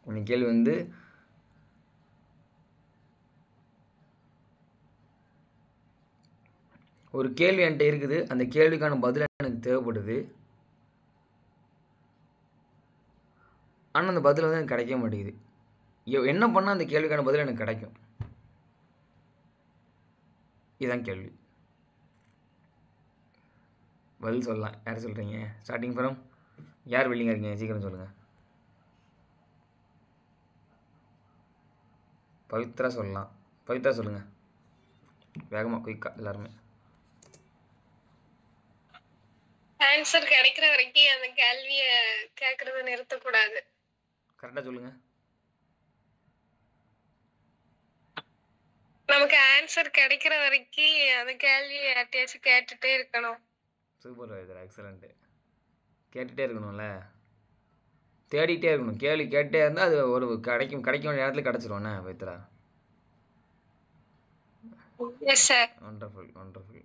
இந்த கேள்வி வந்து ஒரு கேள்வி என்கிட்ட இருக்குது, அந்த கேள்விக்கான பதில் எனக்கு தேவைப்படுது. ஆனால் அந்த பதில் வந்து எனக்கு கிடைக்க மாட்டேங்குது. என்ன பண்ணால் அந்த கேள்விக்கான பதில் எனக்கு கிடைக்கும்? இதுதான் கேள்வி. பதில் சொல்லலாம். யார் சொல்கிறீங்க? ஸ்டார்டிங் ஃப்ரம் யார் வெள்ளிங்க இருக்கீங்க? சீக்கிரம் சொல்லுங்கள். பவித்ரா சொல்லலாம். பவித்ரா சொல்லுங்கள். வேகமாக குயிக்காக எல்லாருமே. ஆன்சர் கிடைக்கிற வரைக்கும் அந்த கேள்வியை கேட்கறத நிறுத்தக்கூடாது. கரெக்டாக சொல்லுங்கள். நமக்கு ஆன்சர் கிடைக்கிற வரைக்கும் அந்த கேள்வியை யார்ட்டையாச்சும் கேட்டுட்டே இருக்கணும். Super Pavithra, excellent. கேட்டுகிட்டே இருக்கணும்ல, தேடிட்டே இருக்கணும். கேள்வி கேட்டே இருந்தால் அது ஒரு கிடைக்க வேண்டிய நேரத்தில் கிடச்சிருவோண்ணே Pavithra. Yes sir. Wonderful wonderful.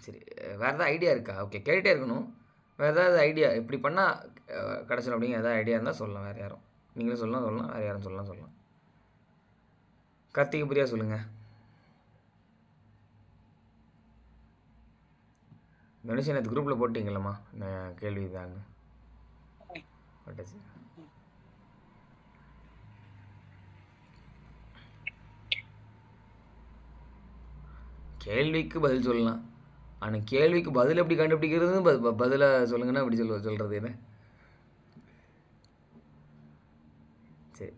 சரி, வேறு ஏதாவது ஐடியா இருக்கா? ஓகே, கேட்டுகிட்டே இருக்கணும். வேறு ஏதாவது ஐடியா இப்படி பண்ணால் கிடச்சிடும் அப்படிங்கிற ஏதாவது ஐடியா இருந்தால் சொல்லலாம். வேறு யாரும் நீங்களும் சொல்லலாம், வேறு யாரும் சொல்லலாம். கார்த்திகை பிரியா சொல்லுங்கள். தனுஷ் எனக்கு குரூப்பில் போட்டிங்களம்மா நான் கேள்வி தாங்க போட்டாச்சு. கேள்விக்கு பதில் சொல்லலாம், ஆனால் கேள்விக்கு பதில் எப்படி கண்டுபிடிக்கிறது பதிலை சொல்லுங்கன்னா எப்படி சொல்கிறது என்ன? சரி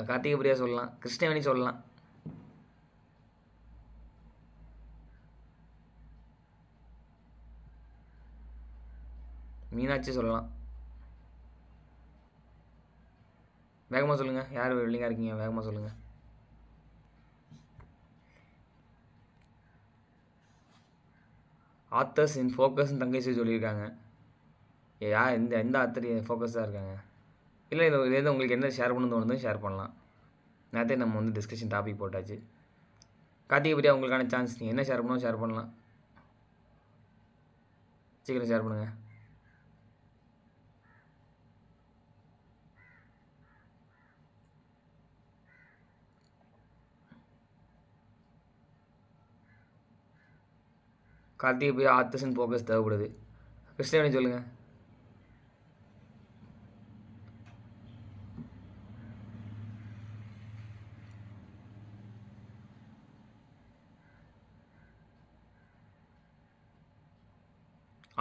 கார்த்திகை பிரியா சொல்லலாம், கிருஷ்ணவேணி சொல்லலாம். மீனாட்சி சொல்லலாம். வேகமாக சொல்லுங்கள். யார் வெள்ளிங்காக இருக்கீங்க? வேகமாக சொல்லுங்கள். ஆத்தர்ஸ் இன் ஃபோக்கஸ்ன்னு தங்கச்சி சொல்லியிருக்காங்க. யார் எந்த ஆத்தர் ஃபோக்கஸாக இருக்காங்க? இல்லை இது உங்களுக்கு என்ன ஷேர் பண்ணணும் தோணுதோ ஷேர் பண்ணலாம். நேரத்தை நம்ம வந்து டிஸ்கஷன் டாபிக் போட்டாச்சு. கார்த்திகை பிரியா உங்களுக்கான சான்ஸ். நீங்கள் என்ன ஷேர் பண்ணணும் ஷேர் பண்ணலாம். சீக்கிரம் ஷேர் பண்ணுங்கள். கார்த்திகை பிரியா ஆத்தர்ஸ் இன் ஃபோக்கஸ் தேவைப்படுது. கிருஷ்ணவேணி சொல்லுங்கள்.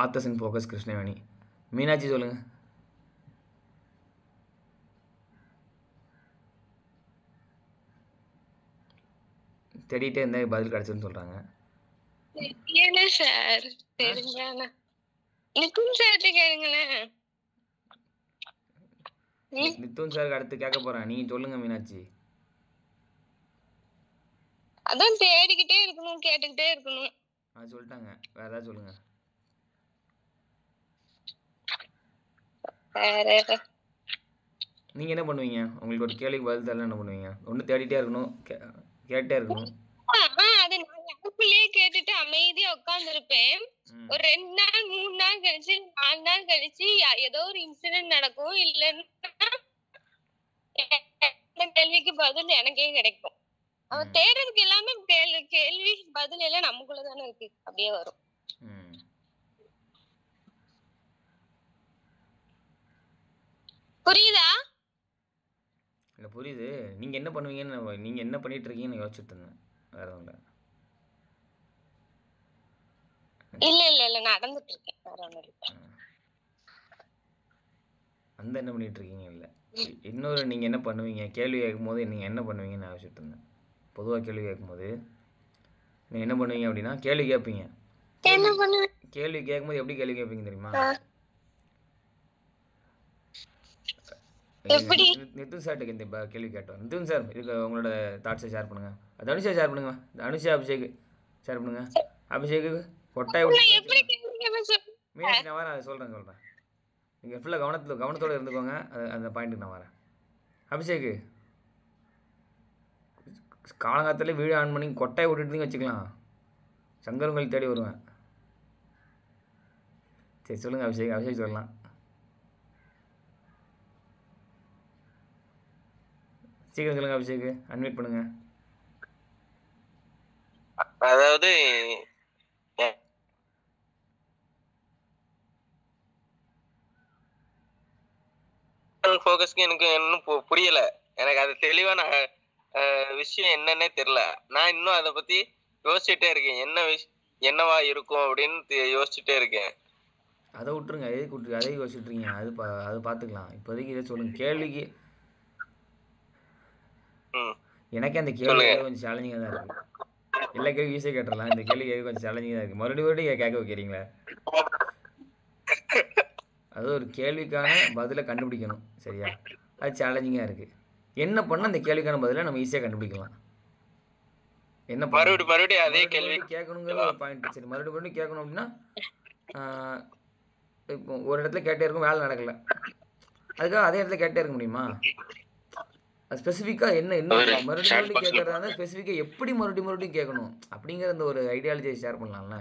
ஆத்தர்ஸ் இன் ஃபோக்கஸ் கிருஷ்ணவேணி. மீனாட்சி சொல்லுங்கள். தேடிட்டே இருந்தால் பதில் கிடச்சுன்னு சொல்கிறாங்க. சார் நித்துன் சார் கேளுங்களேன். நித்துன் சாருக்கு அடுத்து கேட்க போகிறேன், நீங்கள் சொல்லுங்கள் மீனாட்சி. அதான் தேடிக்கிட்டே இருக்கணும், கேட்டுக்கிட்டே இருக்கணும். அது சொல்லிட்டாங்க. வேறு ஏதாவது சொல்லுங்கள். நீங்கள் என்ன பண்ணுவீங்க? உங்களுக்கு ஒரு கேள்விக்கு பதில் தரல என்ன பண்ணுவீங்க? ஒன்று தேடிட்டே இருக்கணும், கேட்டே இருக்கணும். அது நான் எனக்குள்ளேயே கேட்டுட்டு அமைதியா உட்கார்ந்துருப்பேன். ஒரு 2 நாள் 3 நாள் கழிச்சு 4 நாள் கழிச்சு ஏதோ ஒரு இன்சிடென்ட் நடக்கும், இல்லைன்னா கேள்விக்கு பதில் எனக்கே கிடைக்கும். அவன் தேடுறதுக்கு எல்லாமே கேள்வி பதில் எல்லாம் நமக்குள்ளதானே இருக்கு, அப்படியே வரும். புரியுதா? இல்லை புரியுது. நீங்கள் என்ன பண்ணுவீங்கன்னு, நீங்கள் என்ன பண்ணிட்டு இருக்கீங்கன்னு யோசிச்சுட்டு இருந்தேன். வேற ஒன்றும் இல்ல நடந்துட்டு இருக்கேன். வேற ஒன்றும் இல்லை. அந்த என்ன பண்ணிட்டு இருக்கீங்க? இல்லை இன்னொரு நீங்கள் என்ன பண்ணுவீங்க கேள்வி கேட்கும்போது நீங்கள் என்ன பண்ணுவீங்கன்னு யோசிச்சுட்டு இருந்தேன். பொதுவாக கேள்வி கேட்கும்போது நீங்கள் என்ன பண்ணுவீங்க அப்படின்னா கேள்வி கேட்பீங்க. கேள்வி கேட்கும்போது எப்படி கேள்வி கேட்பீங்க தெரியுமா? நிதின் சார்ட்டுக்கு இந்த கேள்வி கேட்டோம். நிதின் சார் இதுக்கு உங்களோட தாட்ஸை ஷேர் பண்ணுங்கள். தனுஷா ஷேர் பண்ணுங்க. தனுஷா அபிஷேக் ஷேர் பண்ணுங்க. அபிஷேக்கு கொட்டாய் மீனாட்சி நான் வரேன், அதை சொல்கிறேன். நீங்கள் ஃபுல்லாக கவனத்தோடு இருந்துக்கோங்க. அந்த பாயிண்ட்டுக்கு நான் வரேன். அபிஷேக்கு காலங்காலத்தில் வீடு ஆன் பண்ணி கொட்டாய் விட்டுட்டு வச்சுக்கலாம். சங்கரங்கள் தேடி வருவேன். சரி சொல்லுங்கள் அபிஷேக். அபிஷேக் சொல்லலாம். சீக்கிரம் சொல்லுங்க அபிஷேக், அன்மியூட் பண்ணுங்க. அதாவது ஃபோக்கஸ்க்கு எனக்கு இன்னும் புரியல. எனக்கு அது தெளிவான விஷயம் என்னன்னே தெரியல. நான் இன்னும் அதை பத்தி யோசிச்சுட்டே இருக்கேன். என்னவா இருக்கும் அப்படின்னு யோசிச்சுட்டே இருக்கேன். அதை விட்டுருங்க, எதுக்கு விட்டுருக்கு, அதை யோசிச்சுட்டு இருக்கீங்க? அது பார்த்துக்கலாம். இப்போதைக்கு இதை சொல்லுங்க. கேள்விக்கு எனக்கே அந்த கேள்வி கொஞ்சம் சேலஞ்சிங்காக தான் இருக்குது. எல்லா கேள்வி ஈஸியாக கேட்டுடலாம், இந்த கேள்வி கொஞ்சம் சேலஞ்சிங்காக இருக்குது. மறுபடியும் கேட்க வைக்கிறீங்களா? அது ஒரு கேள்விக்கான பதிலை கண்டுபிடிக்கணும், சரியா? அது சேலஞ்சிங்காக இருக்குது. என்ன பண்ணால் அந்த கேள்விக்கான பதிலை நம்ம ஈஸியாக கண்டுபிடிக்கலாம்? என்ன மறுபடியும் அதே கேள்வி கேட்கணுங்கிற ஒரு பாயிண்ட். சரி, மறுபடியும் கேட்கணும் அப்படின்னா இப்போ ஒரு இடத்துல கேட்டே இருக்கும், வேலை நடக்கலை, அதுக்காக அதே இடத்துல கேட்டே இருக்க முடியுமா? அது ஸ்பெசிஃபிக்காக என்ன மறுபடியும் கேட்கறதா இருந்தால் ஸ்பெசிஃபிக்காக எப்படி மறுபடியும் கேட்கணும் அப்படிங்கிற அந்த ஒரு ஐடியாலஜியை ஷேர் பண்ணலாம்ல.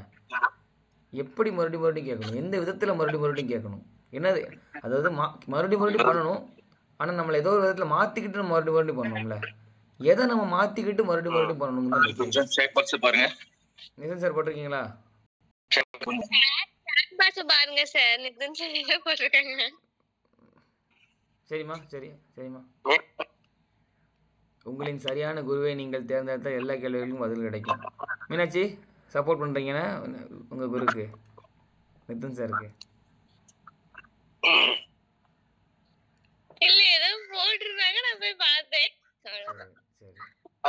எப்படி மறுபடியும் கேட்கணும், எந்த விதத்தில் மறுபடியும் கேட்கணும், என்னது அதாவது மறுபடியும் பண்ணணும். ஆனால் நம்மளை ஏதோ ஒரு விதத்தில் மாற்றிக்கிட்டு நம்ம மறுபடியும் பண்ணணும்ல. எதை நம்ம மாற்றிக்கிட்டு மறுபடியும் பண்ணணுங்க தான் பாருங்க. நிதின் சார் போட்டிருக்கீங்களா? பாருங்க சார், நிதின் சார் போட்டிருக்காங்க. சரிம்மா, சரிம்மா. உங்களின் சரியான குருவை நீங்கள் தேர்ந்தெடுத்த எல்லா கேள்விகளுக்கும் பதில் கிடைக்கும். மீனாட்சி சப்போர்ட் பண்ணுறீங்கன்னா உங்கள் குருக்கு, நிதின் சாருக்கு. இல்ல ஏதோ போட்டுருந்தாங்க, நான் போய் பார்த்தேன்.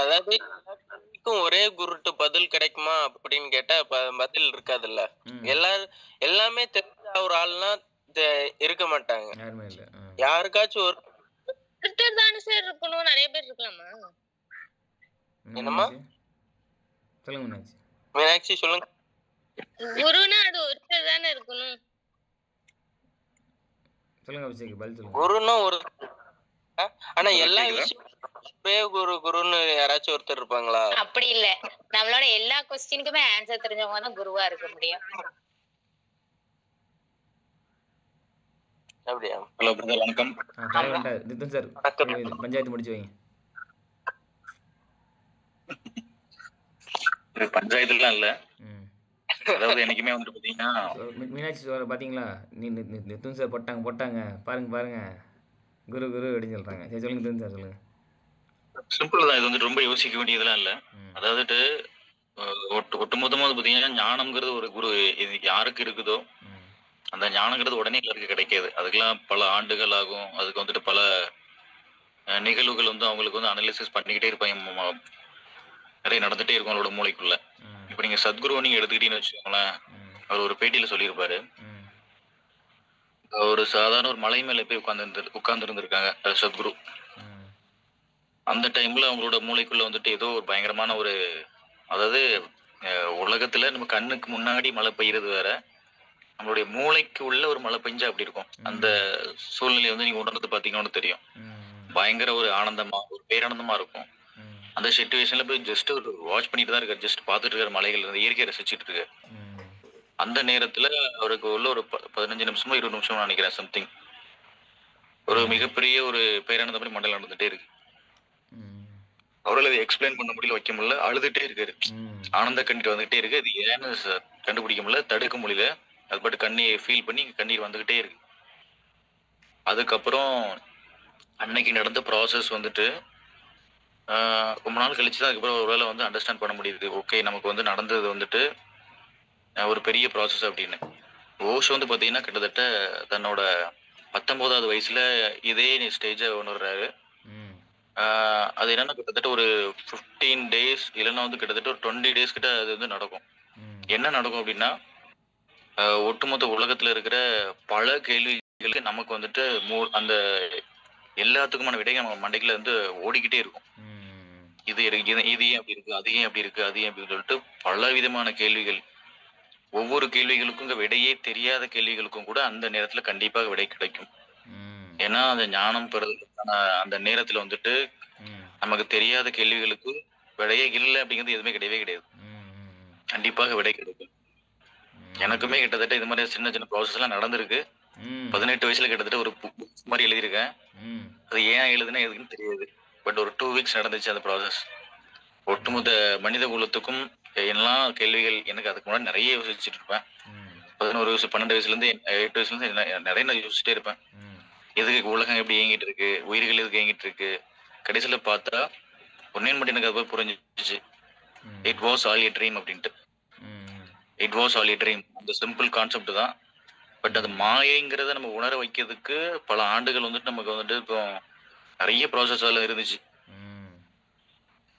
அதாவது ஒரே குருட்டு பதில் கிடைக்குமா அப்படின்னு கேட்டா பதில் இருக்காதுல்ல. எல்லாமே தெரிஞ்ச ஒரு ஆள்னா இருக்க மாட்டாங்க. யாருக்காச்சும் ஒருத்தர் தானே சார் இருக்கணும், நிறைய பேர் இருக்கலாமா? என்னமா சொல்லுங்க மீனாட்சி, சொல்லுங்க. குருனா அது ஒருத்தர் தானே இருக்கணும். சொல்லுங்க அபிஷேக், பதில் சொல்லுங்க. குருனா ஒரு, ஆனா எல்லா விஷயம் குருன்னு யாராச்சும் ஒருத்தர் இருப்பாங்களா? அப்படி இல்ல, நம்மளோட எல்லா क्वेश्चनக்குமே ஆன்சர் தெரிஞ்சவங்க தான் குருவா இருக்க முடியும். அப்படியே. ஹலோ பிரதர், வணக்கம். நிதின் சார் பஞ்சாயத்து முடிச்சு வைங்க. பஞ்சாயத்துலாம் இல்ல, அதாவது எனக்குமே வந்து பாத்தீங்கன்னா மீனாட்சி சார் பாத்தீங்களா, நிதின் சார் போட்டாங்க பாருங்க குரு அப்படின்னு சொல்றாங்க. சரி சொல்லுங்க நிதின் சார், சொல்லுங்க. சிம்பிள் தான், இது வந்து ரொம்ப யோசிக்க வேண்டியதெல்லாம் இல்ல. அதாவது ஒட்டுமொத்தமா பாத்தீங்கன்னா ஞானம்ங்கிறது ஒரு குரு இது யாருக்கு இருக்குதோ அந்த ஞானங்கிறது உடனே எல்லாருக்கும் கிடைக்காது. அதுக்கெல்லாம் பல ஆண்டுகள் ஆகும். அதுக்கு வந்துட்டு பல நிகழ்வுகள் வந்து அவங்களுக்கு வந்து அனலிசிஸ் பண்ணிக்கிட்டே இருப்பாங்க, நிறைய நடந்துட்டே இருக்கும் அவங்களோட மூளைக்குள்ள. இப்ப நீங்க சத்குருவை நீங்க எடுத்துக்கிட்டீங்கன்னு வச்சுக்கோங்களேன், அவர் ஒரு பேட்டியில சொல்லியிருப்பாரு, ஒரு சாதாரண ஒரு மலை மேல போய் உட்கார்ந்து இருந்திருக்காங்க சத்குரு. அந்த டைம்ல அவங்களோட மூளைக்குள்ள வந்துட்டு ஏதோ ஒரு பயங்கரமான ஒரு, அதாவது உலகத்துல நம்ம கண்ணுக்கு முன்னாடி மழை பெய்யறது வேற, நம்மளுடைய மூளைக்கு உள்ள ஒரு மழை பெஞ்சா அப்படி இருக்கும். அந்த சூழ்நிலையை வந்து நீங்க உணர்ந்து பாத்தீங்கன்னு தெரியும். பயங்கர ஒரு ஆனந்தமா, ஒரு பேரானந்தமா இருக்கும். அந்த சிச்சுவேஷன்ல போய் ஜஸ்ட் ஒரு வாட்ச் பண்ணிட்டு தான் இருக்காரு, ஜஸ்ட் பாத்துட்டு இருக்காரு, மலைகள் இருந்து இயற்கையை ரசிச்சுட்டு இருக்காரு. அந்த நேரத்துல அவருக்கு உள்ள ஒரு 15 நிமிஷமோ 20 நிமிஷம் நினைக்கிறேன் சம்திங், ஒரு மிகப்பெரிய ஒரு பேரானந்த மாதிரி மண்டலம் நடந்துட்டே இருக்கு. அவரால் அதை எக்ஸ்பிளைன் பண்ண முடியல, வைக்க முடியல, அழுதுட்டே இருக்காரு. ஆனந்த கண்ணீர் வந்துகிட்டே இருக்கு. அது ஏன்னு கண்டுபிடிக்க முடியல, தடுக்க முடியல. அது பாட்டு கண்ணீர் ஃபீல் பண்ணி கண்ணீர் வந்துகிட்டே இருக்கு. அதுக்கப்புறம் அன்னைக்கு நடந்த ப்ராசஸ் வந்துட்டு ரொம்ப நாள் கழிச்சு தான் அதுக்கப்புறம் ஒரு வேளை வந்து அண்டர்ஸ்டாண்ட் பண்ண முடியுது. ஓகே, நமக்கு வந்து நடந்தது வந்துட்டு ஒரு பெரிய ப்ராசஸ் அப்படின்னு. ஓஷோ வந்து பார்த்தீங்கன்னா கிட்டத்தட்ட தன்னோட 19வது வயசுல இதே ஸ்டேஜை உணர்றாரு. அது என்னன்னா கிட்டத்தட்ட ஒரு 15 days இல்லைன்னா வந்து கிட்டத்தட்ட ஒரு 20 days கிட்ட அது வந்து நடக்கும். என்ன நடக்கும் அப்படின்னா, ஒட்டுமொத்த உலகத்துல இருக்கிற பல கேள்விகளுக்கு நமக்கு வந்துட்டு அந்த எல்லாத்துக்குமான விடைகள் நம்ம மண்டைக்குள்ள வந்து ஓடிக்கிட்டே இருக்கும். இது ஏன் அப்படி இருக்கு, அது ஏன் அப்படி இருக்கு, அது ஏன் அப்படி சொல்லிட்டு பல விதமான கேள்விகள். ஒவ்வொரு கேள்விகளுக்கும் விடையே தெரியாத கேள்விகளுக்கும் கூட அந்த நேரத்துல கண்டிப்பாக விடை கிடைக்கும். ஏன்னா அந்த ஞானம் பெறுவதற்கான அந்த நேரத்துல வந்துட்டு நமக்கு தெரியாத கேள்விகளுக்கு விடையே இல்லை அப்படிங்கிறது எதுவுமே கிடையவே கிடையாது. கண்டிப்பாக விடை கிடைக்கும். எனக்குமே கிட்டத்தட்ட இது மாதிரி சின்ன சின்ன ப்ராசஸ் எல்லாம் நடந்திருக்கு. 18 வயசுல கிட்டத்தட்ட ஒரு புக் மாதிரி எழுதியிருக்கேன். அது ஏன் எழுதுனா எதுக்குன்னு தெரியாது. பட் ஒரு 2 வீக்ஸ் நடந்துச்சு அந்த ப்ராசஸ். ஒட்டுமொத்த மனித குலத்துக்கும் எல்லாம் கேள்விகள் எனக்கு அதுக்கு முன்னாடி நிறைய யோசிச்சுட்டு இருப்பேன். 11 வயசு 12 வயசுலேருந்து 8 வயசுலேருந்து நிறைய நான் யோசிச்சுட்டே இருப்பேன். எதுக்கு உலகம் எப்படி இயங்கிட்டு இருக்கு, உயிர்கள் எதுக்கு இயங்கிட்டு இருக்கு. கடைசியில் பார்த்தா ஒன்னே மட்டும் எனக்கு அது புரிஞ்சிச்சு. It was all a dream அப்படின்ட்டு. It was all a dream, அந்த சிம்பிள் கான்செப்ட் தான். பட் அது மாயைங்கிறத நம்ம உணர வைக்கிறதுக்கு பல ஆண்டுகள் வந்துட்டு நமக்கு வந்துட்டு இப்போ நிறைய ப்ராசஸ் எல்லாம் இருந்துச்சு.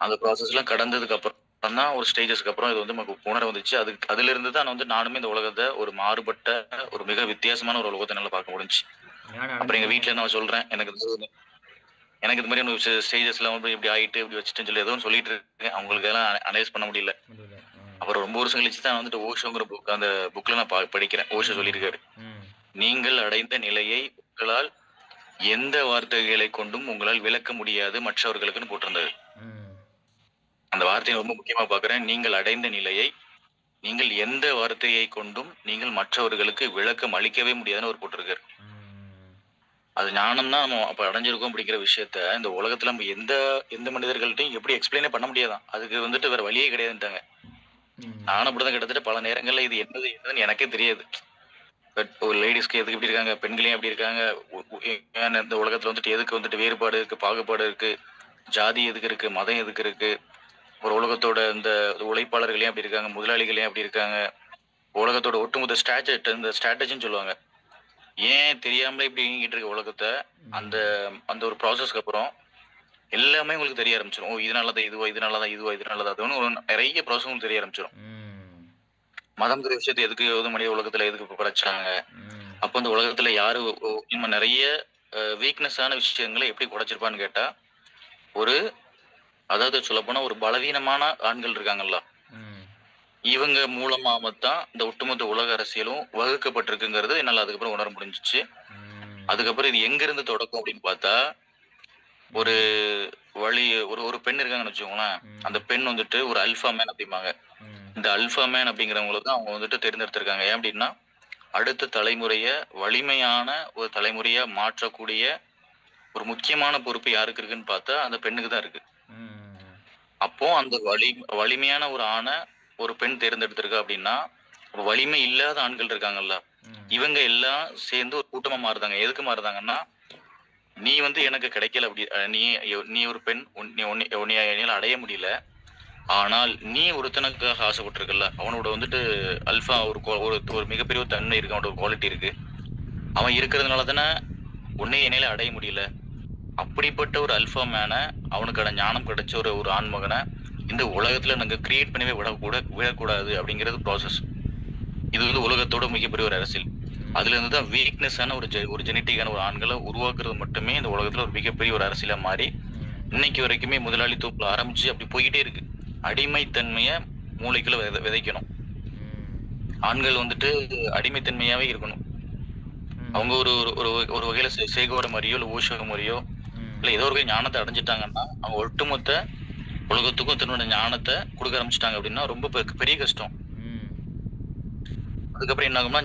அந்த ப்ராசஸ் எல்லாம் கடந்ததுக்கு அப்புறம் தான் ஒரு ஸ்டேஜஸ்க்கு அப்புறம் இது வந்து நமக்கு உணர வந்துச்சு. அதுல இருந்து தான் வந்து நானுமே இந்த உலகத்தை ஒரு மாறுபட்ட ஒரு மிக வித்தியாசமான ஒரு உலகத்தை நல்லா பார்க்க முடிஞ்சுச்சு. அப்புறம் எங்க வீட்டுல நான் சொல்றேன், எனக்கு இது மாதிரி ஒரு ஸ்டேஜஸ்ல வந்து இப்படி ஆயிட்டு இப்படி வச்சுட்டுன்னு சொல்லி ஏதோ சொல்லிட்டு இருக்கேன். அவங்களுக்கு எல்லாம் அனலைஸ் பண்ண முடியல. அப்புறம் ரொம்ப வருஷம் கழிச்சு தான் வந்துட்டு ஓஷோங்கிற புக், அந்த புக்ல நான் படிக்கிறேன். ஓஷோ சொல்லியிருக்காரு, நீங்கள் அடைந்த நிலையை உங்களால் எந்த வார்த்தைகளை கொண்டும் உங்களால் விளக்க முடியாது மற்றவர்களுக்குன்னு போட்டிருந்தது. அந்த வார்த்தையை ரொம்ப முக்கியமா பாக்குறேன். நீங்கள் அடைந்த நிலையை நீங்கள் எந்த வார்த்தையை கொண்டும் நீங்கள் மற்றவர்களுக்கு விளக்கம் அளிக்கவே முடியாதுன்னு ஒரு போட்டிருக்காரு. அது ஞானம் தான் நம்ம அப்ப அடைஞ்சிருக்கோம் அப்படிங்கிற விஷயத்த இந்த உலகத்துல நம்ம எந்த மனிதர்கள்ட்டையும் எப்படி எக்ஸ்பிளைனே பண்ண முடியாதான். அதுக்கு வந்துட்டு வேற வழியே கிடையாதுட்டாங்க. நானும் அப்படிதான் கிட்டத்தட்ட பல நேரங்கள்ல இது என்னதுன்னு எனக்கே தெரியாது. பட் ஒரு லேடிஸ்க்கு எதுக்கு இப்படி இருக்காங்க, பெண்களையும் எப்படி இருக்காங்க, இந்த உலகத்துல வந்துட்டு எதுக்கு வந்துட்டு வேறுபாடு இருக்கு, பாகுபாடு இருக்கு, ஜாதி எதுக்கு இருக்கு, மதம் எதுக்கு இருக்கு, ஒரு உலகத்தோட இந்த உழைப்பாளர்களையும் அப்படி இருக்காங்க, முதலாளிகளையும் அப்படி இருக்காங்க, உலகத்தோட ஒட்டுமொத்த இந்த ஸ்ட்ராட்டஜின்னு சொல்லுவாங்க. ஏன் தெரியாமலே இப்படி இயங்கிட்டு இருக்க உலகத்தை அந்த ஒரு ப்ராசஸ்க்கு அப்புறம் எல்லாமே உங்களுக்கு தெரிய ஆரம்பிச்சிடும். ஓ இதனாலதான் இதுவா, இதனாலதான் இதுவா, இதனாலதான் அதுன்னு நிறைய ப்ராசஸ் உங்களுக்கு தெரிய ஆரம்பிச்சிடும். மதம்ங்கிற விஷயத்தை எதுக்கு மனித உலகத்துல எதுக்கு குறைச்சாங்க, அப்ப அந்த உலகத்துல யாரு இன்னும் நிறைய வீக்னஸான விஷயங்களை எப்படி குறைச்சிருப்பான்னு கேட்டா, அதாவது சொல்ல போனா ஒரு பலவீனமான ஆண்கள் இருக்காங்கல்ல, இவங்க மூலமாகத்தான் இந்த ஒட்டுமொத்த உலக அரசியலும் வகுக்கப்பட்டிருக்குங்கிறது என்னால அதுக்கப்புறம் உணர முடிஞ்சிச்சு. அதுக்கப்புறம் இது எங்க இருந்து தொடக்கம் அப்படின்னு பார்த்தா, ஒரு பெண் இருக்காங்கன்னு வச்சுக்கோங்களேன். அந்த பெண் வந்துட்டு ஒரு அல்ஃபா மேன் அப்படிம்பாங்க. இந்த அல்ஃபா மேன் அப்படிங்கிறவங்களுக்கு அவங்க வந்துட்டு தேர்ந்தெடுத்திருக்காங்க. ஏன் அப்படின்னா, அடுத்த தலைமுறைய வலிமையான ஒரு தலைமுறையா மாற்றக்கூடிய ஒரு முக்கியமான பொறுப்பு யாருக்கு இருக்குன்னு பார்த்தா அந்த பெண்ணுக்கு தான் இருக்கு. அப்போ அந்த வலிமையான ஒரு ஆணை ஒரு பெண் தேர்ந்தெடுத்திருக்கா அப்படின்னா, வலிமை இல்லாத ஆண்கள் இருக்காங்கல்ல, இவங்க எல்லாம் சேர்ந்து ஒரு கூட்டமா மாறுதாங்க. எதுக்கு மாறுதாங்கன்னா, நீ வந்து எனக்கு கிடைக்கல, அப்படி நீ ஒரு பெண், உன்னையால அடைய முடியல, ஆனால் நீ ஒருத்தனுக்காக ஆசைப்பட்டிருக்கல, அவனோட வந்துட்டு அல்ஃபா ஒரு மிகப்பெரிய ஒரு தன்மை இருக்கு, அவனோட ஒரு குவாலிட்டி இருக்கு, அவன் இருக்கிறதுனால தானே உன்னை என்னையில அடைய முடியல. அப்படிப்பட்ட ஒரு அல்ஃபா மேனை, அவனுக்கான ஞானம் கிடைச்ச ஒரு ஆண்மகனை இந்த உலகத்துல நாங்க கிரியேட் பண்ணவே விடக்கூடாது அப்படிங்கிறது ப்ராசஸ். இது வந்து உலகத்தோட மிகப்பெரிய ஒரு அரசியல். அதுல இருந்து தான் வீக்னஸான ஒரு ஜெனட்டிக்கான ஒரு ஆண்களை உருவாக்குறது மட்டுமே இந்த உலகத்துல ஒரு மிகப்பெரிய ஒரு அரசியலா மாறி இன்னைக்கு வரைக்குமே முதலாளித்துவத்துல ஆரம்பிச்சு அப்படி போய்கிட்டே இருக்கு. அடிமைத்தன்மைய மூளைக்குள்ள விதைக்கணும். ஆண்கள் வந்துட்டு அடிமைத்தன்மையாவே இருக்கணும். அவங்க ஒரு வகையில சேகோர மாதிரியோ இல்ல ஓஷோ மாதிரியோ இல்ல ஏதோ ஒரு ஞானத்தை அடைஞ்சிட்டாங்கன்னா, அவங்க ஒட்டுமொத்த உலகத்துக்கும் தன்னோட ஞானத்தை கொடுக்க ஆரம்பிச்சிட்டாங்க அப்படின்னா ரொம்ப பெரிய கஷ்டம். அதுக்கப்புறம் என்ன ஆகும்னா,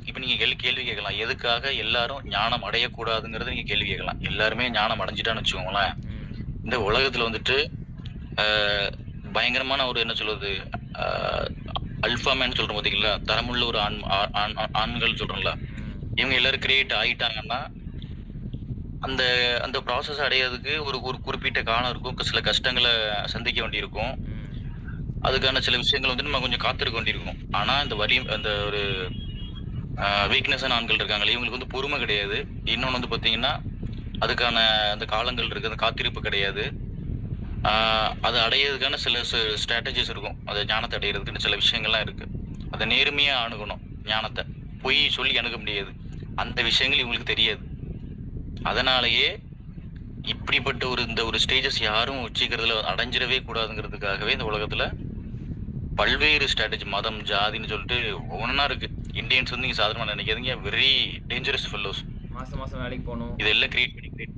இப்ப நீங்க கேள்வி கேட்கலாம், எதுக்காக எல்லாரும் ஞானம் அடையக்கூடாதுங்கிறத நீங்க கேள்வி கேட்கலாம். எல்லாருமே ஞானம் அடைஞ்சிட்டான்னு வச்சுக்கோங்களேன், இந்த உலகத்துல வந்துட்டு பயங்கரமான ஒரு என்ன சொல்றது, அல்ஃபா மேன் சொல்றோம் பாத்தீங்களா, தரமுள்ள ஒரு ஆண்கள் சொல்றோம்ல, இவங்க எல்லாரும் கிரியேட் ஆகிட்டாங்கன்னா அந்த ப்ராசஸ் அடையிறதுக்கு ஒரு குறிப்பிட்ட காலம் இருக்கும், சில கஷ்டங்களை சந்திக்க வேண்டியிருக்கும், அதுக்கான சில விஷயங்கள் வந்து நம்ம கொஞ்சம் காத்திருக்க வேண்டியிருக்கும். ஆனா அந்த ஒரு வீக்னஸான ஆண்கள் இருக்காங்களே, இவங்களுக்கு வந்து பொறுமை கிடையாது. இன்னொன்று வந்து பார்த்தீங்கன்னா, அதுக்கான அந்த காலங்கள் இருக்கு, அந்த காத்திருப்பு கிடையாது. அதை அடையிறதுக்கான சில ஸ்ட்ராட்டஜிஸ் இருக்கும். அதை ஞானத்தை அடையிறதுக்குன்னு சில விஷயங்கள்லாம் இருக்கு. அதை நேர்மையா அணுகணும். ஞானத்தை பொய் சொல்லி அணுக முடியாது. அந்த விஷயங்கள் இவங்களுக்கு தெரியாது. அதனாலேயே இப்படிப்பட்ட இந்த ஒரு ஸ்டேஜஸ் யாரும் வச்சுக்கிறதுல அடைஞ்சிடவே கூடாதுங்கிறதுக்காகவே இந்த உலகத்துல பல்வேறு ஸ்ட்ராட்டஜி, மதம், ஜாதின்னு சொல்லிட்டு ஒவ்வொன்றா இருக்கு. இந்தியன்ஸ் வந்து நீங்க சாதாரணமா நினைக்காதீங்க, வெரி டேஞ்சரஸ் ஃபெல்லோஸ். மாசம் வேலைக்கு போகணும், இதெல்லாம் கிரியேட்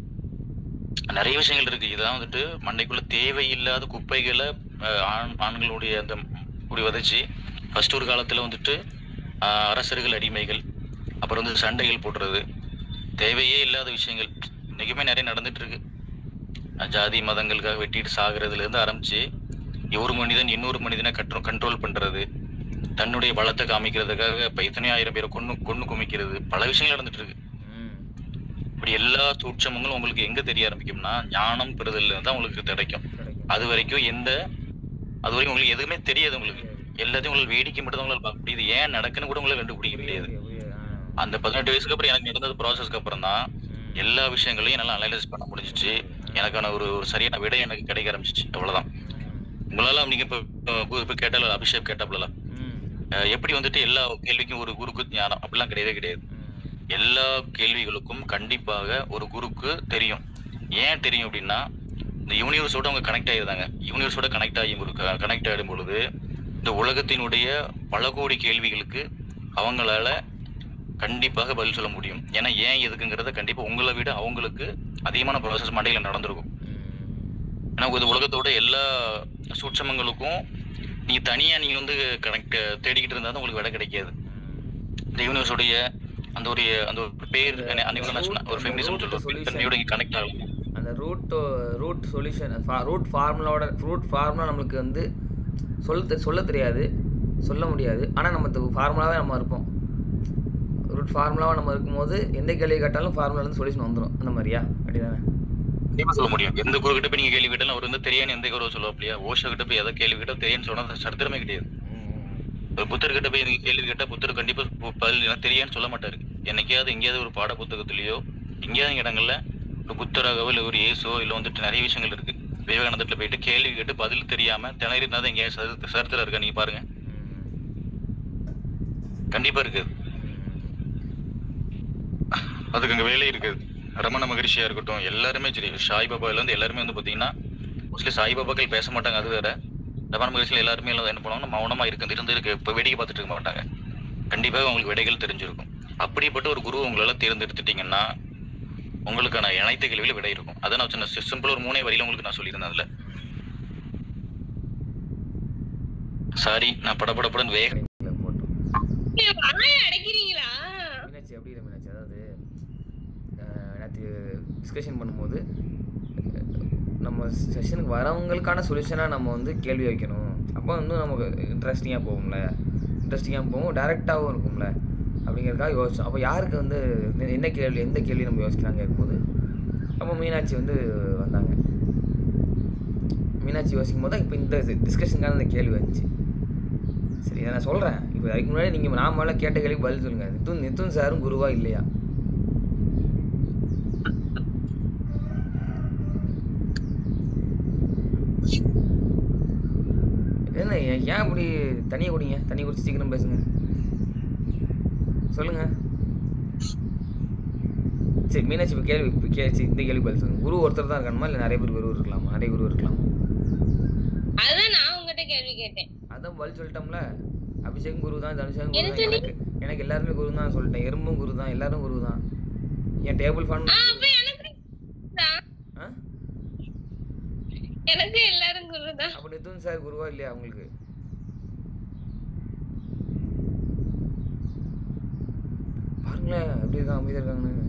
நிறைய விஷயங்கள் இருக்கு. இதெல்லாம் வந்துட்டு மண்டைக்குள்ள தேவையில்லாத குப்பைகளை ஆண்களுடைய அந்த குடி வதைச்சு ஃபர்ஸ்ட் ஒரு காலத்துல வந்துட்டு அரசர்கள் அடிமைகள், அப்புறம் வந்து சண்டைகள் போடுறது, தேவையே இல்லாத விஷயங்கள் இன்னைக்குமே நிறைய நடந்துட்டு இருக்கு. ஜாதி மதங்களுக்காக வெட்டிட்டு சாகுறதுல இருந்து ஆரம்பிச்சு ஒரு மனிதன் இன்னொரு மனிதனை கண்ட்ரோல் பண்றது, தன்னுடைய பலத்தை காமிக்கிறதுக்காக இப்ப எத்தனையோ ஆயிரம் பேரை கொன்னு குமிக்கிறது, பல விஷயங்கள் நடந்துட்டு இருக்கு. இப்படி எல்லா சூட்சமங்களும் உங்களுக்கு எங்க தெரிய ஆரம்பிக்கும்னா ஞானம் பெறுதல் தான் உங்களுக்கு கிடைக்கும். அது வரைக்கும் உங்களுக்கு எதுவுமே தெரியாது. உங்களுக்கு எல்லாத்தையும் உங்களுக்கு வேடிக்கை மட்டும் தான் உங்களுக்கு பார்க்க முடியுது. ஏன் நடக்குன்னு கூட உங்களை கண்டுபிடிக்க முடியாது. அந்த 18 வயசுக்கு அப்புறம் எனக்கு நடந்தது ப்ராசஸ்க்கு அப்புறம் தான் எல்லா விஷயங்களையும் என்னால அனலைஸ் பண்ண முடிஞ்சிச்சு. எனக்கான ஒரு சரியான விடை எனக்கு கிடைக்க ஆரம்பிச்சிச்சு. அவ்வளவுதான். உங்களால நீங்க இப்ப கேட்டால அபிஷேக் கேட்டாப்ல எப்படி வந்துட்டு எல்லா கேள்விக்கும் ஒரு குருக்கு ஞானம் அப்படிலாம் கிடையவே கிடையாது. எல்லா கேள்விகளுக்கும் கண்டிப்பாக ஒரு குருக்கு தெரியும். ஏன் தெரியும் அப்படின்னா இந்த யூனிவர்ஸோட அவங்க கனெக்ட் ஆகிருந்தாங்க. யூனிவர்ஸோட கனெக்ட் ஆகிடும் பொழுது இந்த உலகத்தினுடைய பல கோடி கேள்விகளுக்கு அவங்களால கண்டிப்பாக பதில் சொல்ல முடியும். ஏன்னா ஏன் எதுக்குங்கிறத கண்டிப்பா உங்களை விட அவங்களுக்கு அதிகமான ப்ராசஸ் மண்டையில நடந்திருக்கும். ஏன்னா இந்த உலகத்தோட எல்லா சூட்சமங்களுக்கும் நீங்க வந்து கனெக்ட் தேடிக்கிட்டு இருந்தா தான் உங்களுக்கு விட கிடைக்காது. இந்த யூனிவர்ஸோடைய அந்த ஒரு பேர் ஒரு ஃபெமினிசம் சொல்லுவோம், தன்மையோட கனெக்ட் ஆகலாம். அந்த ரூட் சொல்யூஷன் ரூட் ஃபார்முலா நம்மளுக்கு வந்து சொல்ல தெரியாது, சொல்ல முடியாது. ஆனால் நம்ம ஃபார்முலாவே நம்ம இருப்போம். ரூட் ஃபார்முலாவாக நம்ம இருக்கும்போது எந்த கேள்வி கேட்டாலும் ஃபார்முலாலேருந்து சொல்யூஷன் வந்துடும். அந்த மாதிரியா? அப்படிதானே? கண்டிப்பாக சொல்ல முடியும். எந்த குரு கிட்ட போய் நீங்கள் கேள்வி கேட்டாலும் அவர் வந்து தெரியான்னு எந்த குரு சொல்லுவா அப்படியா? ஓஷோ கிட்ட போய் எதை கேள்வி கேட்டால் தெரியான்னு சொன்னால் சரித்திரமே கிடையாது. ஒரு புத்தர் கிட்ட போய் நீங்கள் கேள்வி கேட்டால் புத்தர் கண்டிப்பாக பதில் எனக்கு தெரியான்னு சொல்ல மாட்டாரு. என்னைக்காவது எங்கேயாவது ஒரு பாட புத்தகத்திலேயோ எங்கேயாவது இடங்கள்ல ஒரு புத்தராகவோ இல்லை ஒரு ஏசோ இல்லை வந்துட்டு நிறைய விஷயங்கள் இருக்கு. விவேகானந்தத்தில் போயிட்டு கேள்வி கேட்டு பதில் தெரியாம திணறினாதான் எங்கேயாவது சரித்திரம் இருக்கா? நீங்க பாருங்க, கண்டிப்பா இருக்குது. அதுக்கு அங்க வேலை இருக்குது. ரமண மகரிஷியா இருக்கட்டும், எல்லாருமே சரி, சாய்பாபால இருந்து எல்லாருமே வந்து பாத்தீங்கன்னா மோஸ்ட்லி சாய்பாபாக்கள் பேச மாட்டாங்க. அது வேற. ரமண மகரிஷில எல்லாருமே எல்லாம் என்ன பண்ணுவாங்கன்னா மௌனமா இருக்கு இப்ப வேடிக்கை பார்த்துட்டு இருக்க மாட்டாங்க. கண்டிப்பாக உங்களுக்கு விடைகள் தெரிஞ்சிருக்கும். அப்படிப்பட்ட ஒரு குரு உங்களால தேர்ந்தெடுத்துட்டீங்கன்னா உங்களுக்கான அனைத்து கேள்வியில விடை இருக்கும். அதை நான் சின்ன சிம்பிள் ஒரு 3 வரியில உங்களுக்கு நான் சொல்லியிருந்தேன். அதுல சாரி நான் படப்படப்படன்னு வேக அடைக்கிறீங்களா? மீனாட்சி எப்படி இல்லை மீனாட்சி, அதாவது நேற்று டிஸ்கஷன் பண்ணும்போது நம்ம செஷனுக்கு வரவங்களுக்கான சொல்யூஷனாக நம்ம வந்து கேள்வி வைக்கணும். அப்போ இன்னும் நமக்கு இன்ட்ரெஸ்டிங்காக போகும், டைரெக்டாகவும் இருக்கும்ல அப்படிங்கிறதுக்காக யோசிச்சோம். அப்போ யாருக்கு வந்து எந்த கேள்வி நம்ம யோசிக்கிறாங்க இருக்கும்போது அப்போ மீனாட்சி வந்து வந்தாங்க. மீனாட்சி யோசிக்கும் போது தான் இப்போ இந்த டிஸ்கஷனுக்கான இந்த கேள்வி வந்துச்சு. சரி, இதை நான் சொல்கிறேன். இப்போ அதுக்கு முன்னாடி நீங்கள் நான் மேலே கேட்ட கேள்விக்கு பதில் சொல்லுங்கள். நித்துன் சாரும் குருவா இல்லையா? என்ன ஏன் அப்படி தண்ணியை குடிங்க, தண்ணி குடிச்சு சீக்கிரம் பேசுங்க, சொல்லுங்க. சரி மீனாட்சி, இப்போ இந்த கேள்வி பதில் சொல்லுங்க. குரு ஒருத்தர் தான் இருக்கணுமா இல்லை நிறைய பேர் குரு இருக்கலாம்? நிறைய குரு இருக்கலாம். அதான் நான் உங்ககிட்ட கேள்வி கேட்டேன். அதான் பதில் சொல்லிட்டோம்ல. அபிஷேகம் குரு தான், தனுஷாகும் குரு தான், எனக்கு எல்லாருமே குரு தான் சொல்லிட்டேன். எறும்பும் குரு தான், எல்லாரும் குரு தான். என் டேபிள் ஃபேன் எனக்கு எல்லாரும் குரு தான். அப்ப நித்துன் சார் குருவா இல்லையா உங்களுக்கு? பாருங்களேன் எப்படி இருக்காங்க, அமைதியா இருக்காங்கன்னு.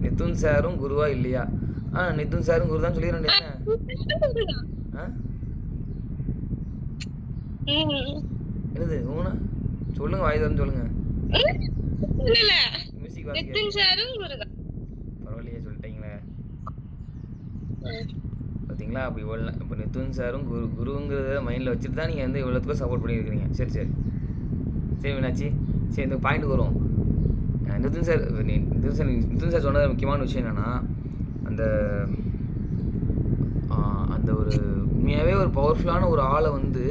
நித்துன் சாரும் குருவா இல்லையா? நித்துன் சாரும் குரு தான் சொல்லிடுறேன். என்னது ஊனா சொல்லுங்க, வாய் தரன்னு சொல்லுங்க. மியூசிக் பரவாயில்லையே சொல்லிட்டீங்களே. பார்த்தீங்களா? அப்படி இவ்வளோ இப்போ நித்துன் சாரும் குருங்கிறத மைண்டில் வச்சுட்டு தான் நீங்கள் வந்து இவ்வளோத்துக்கும் சப்போர்ட் பண்ணியிருக்கிறீங்க. சரி மீனாட்சி, சரி இந்த பாயிண்ட்டுக்கு வரும். நித்துன் சார் சொன்னது முக்கியமான விஷயம் என்னென்னா அந்த ஒரு உண்மையாகவே ஒரு பவர்ஃபுல்லான ஒரு ஆளை வந்து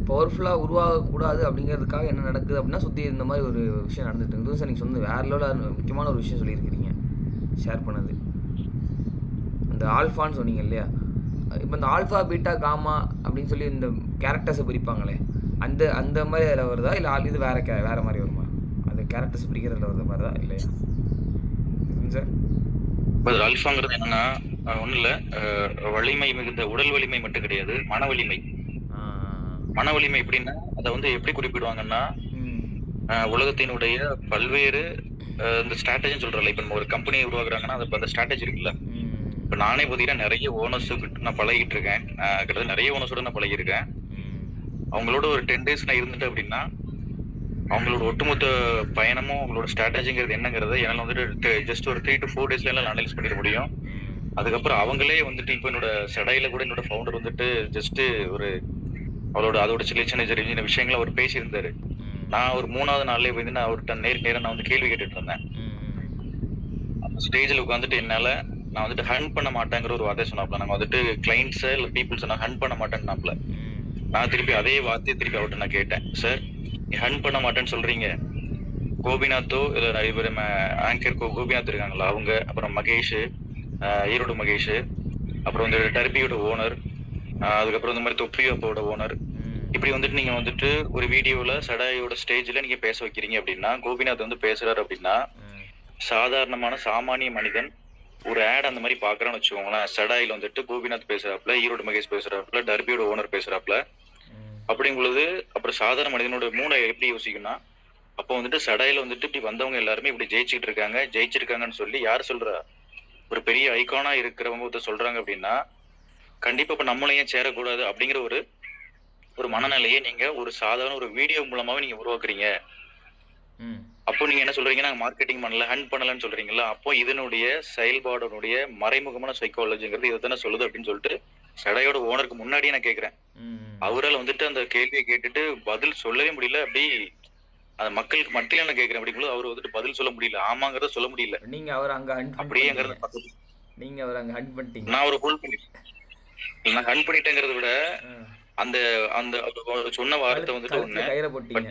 பவர்ஃபுல்லாக உருவாகக்கூடாது அப்படிங்கிறதுக்காக என்ன நடக்குது அப்படின்னா சுற்றி இந்த மாதிரி ஒரு விஷயம் நடந்துட்டு இருக்குது. சார் நீங்கள் சொன்னது வேற லெவலில் முக்கியமான ஒரு விஷயம் சொல்லியிருக்கிறீங்க, ஷேர் பண்ணது. அந்த ஆல்ஃபான்னு சொன்னீங்க இல்லையா? இப்போ இந்த ஆல்ஃபா பீட்டா காமா அப்படின்னு சொல்லி இந்த கேரக்டர்ஸை பிரிப்பாங்களே, அந்த மாதிரி அதில் வருதா இல்லை இது வேறு மாதிரி வருமா? அந்த கேரக்டர்ஸ் பிரிக்கிறதுல வருது மாதிரி தான் இல்லையா சார்? இப்போ ஆல்ஃபாங்கிறது என்னன்னா ஒன்றும் இல்லை, வலிமை மிகுந்த உடல் வலிமை மட்டும் கிடையாது, மன வலிமை. மன வலிமை எப்படின்னா அதை வந்து எப்படி குறிப்பிடுவாங்கன்னா உலகத்தினுடைய பல்வேறு இந்த ஸ்ட்ராட்டஜின்னு சொல்றல. இப்போ நம்ம ஒரு கம்பெனியை உருவாக்குறாங்கன்னா அந்த ஸ்ட்ராட்டஜி இருக்குல்ல, இப்போ நானே பார்த்தீங்கன்னா நிறைய ஓனர்ஸ் நான் பழகிட்டு இருக்கேன். கிட்டத்தட்ட நிறைய ஓனர்ஸோட நான் பழகியிருக்கேன். அவங்களோட ஒரு 10 days நான் இருந்துட்டேன் அப்படின்னா அவங்களோட ஒட்டுமொத்த பயணமும் அவங்களோட ஸ்ட்ராட்டஜிங்கிறது என்னங்கிறத என்னால் வந்துட்டு ஜஸ்ட் ஒரு 3 to 4 daysல எல்லாம் அனலைஸ் பண்ணிட முடியும். அதுக்கப்புறம் அவங்களே வந்துட்டு இப்போ என்னோட சடையில கூட என்னோட ஃபவுண்டர் வந்துட்டு ஜஸ்ட் ஒரு அதோட சின்ன சின்ன விஷயங்களை அவர் பேசியிருந்தாரு. நான் ஒரு 3வது நாள்லயே வந்து நான் அவர்கிட்ட நேரம் நான் வந்து கேள்வி கேட்டுட்டு இருந்தேன். அந்த ஸ்டேஜில் உட்காந்துட்டு நான் வந்துட்டு ஹண்ட் பண்ண மாட்டேங்கிற ஒரு வார்த்தை சொன்னாப்ல. நாங்கள் வந்துட்டு கிளைண்ட்ஸை இல்லை பீப்புள்ஸை நான் ஹண்ட் பண்ண மாட்டேன்னாப்ல. நான் திருப்பி அதே வார்த்தையை திருப்பி அவர்கிட்ட நான் கேட்டேன், சார் நீ ஹண்ட் பண்ண மாட்டேன்னு சொல்றீங்க, கோபிநாத்தோ இல்லை இவர் ஆங்கர் கோபிநாத் இருக்காங்களா அவங்க, அப்புறம் மகேஷ், ஈரோடு மகேஷ், அப்புறம் வந்து டர்பியோட ஓனர், அதுக்கப்புறம் இந்த மாதிரி தொப்பியோப்போட ஓனர், இப்படி வந்துட்டு நீங்க வந்துட்டு ஒரு வீடியோல சடாயோட ஸ்டேஜ்ல நீங்க பேச வைக்கிறீங்க அப்படின்னா, கோபிநாத் வந்து பேசுறாரு அப்படின்னா சாதாரணமான சாமானிய மனிதன் ஒரு ஆட் அந்த மாதிரி பாக்குறான்னு வச்சுக்கோங்களேன். சடாயில வந்துட்டு கோபிநாத் பேசுறாப்புல, ஈரோடு மகேஷ் பேசுறாப்புல, டர்பியோட ஓனர் பேசுறாப்புல. அப்படிங்கும் பொழுது அப்புறம் சாதாரண மனிதனோட மூளை எப்படி யோசிக்கும்னா, அப்போ வந்துட்டு சடாயில வந்துட்டு இப்படி வந்தவங்க எல்லாருமே இப்படி ஜெயிச்சிருக்காங்கன்னு சொல்லி யார் சொல்றா? ஒரு பெரிய ஐகானா இருக்கிறவங்க ஒருத்தர் சொல்றாங்க அப்படின்னா கண்டிப்பா இப்ப நம்மளும் ஏன் சேரக்கூடாது அப்படிங்கிற ஒரு மனநிலையை நீங்க ஒரு சாதாரண ஒரு வீடியோ மூலமாவே நீங்க உருவாக்குறீங்க. அப்போ நீங்க என்ன சொல்றீங்க, நாங்க மார்க்கெட்டிங் பண்ணல, ஹண்ட் பண்ணலன்னு சொல்றீங்களா? அப்போ இதனுடைய செயல்பாடுடைய மறைமுகமான சைக்காலஜிங்கிறது இதை தானே சொல்லுது அப்படின்னு சொல்லிட்டு சடையோட ஓனருக்கு முன்னாடியே நான் கேட்கிறேன். அவரால் வந்துட்டு அந்த கேள்வியை கேட்டுட்டு பதில் சொல்லவே முடியல. அப்படி அந்த மக்களுக்கு மத்தியில நான் கேட்கிறேன். அப்படிங்கும்போது அவர் வந்துட்டு பதில் சொல்ல முடியல, ஆமாங்கிறத சொல்ல முடியல. நீங்க அவர் அங்க அப்படியே நீங்க அவர் அங்க ஹண்ட் பண்ணிட்டீங்க. நான் ஒரு ஹோல்ட் பண்ணி நான் ஹண்ட் பண்ணிட்டேங்கிறத விட அந்த அந்த சொன்ன வார்த்தை வந்துட்டு ஒண்ணு கயிறை போட்டீங்க,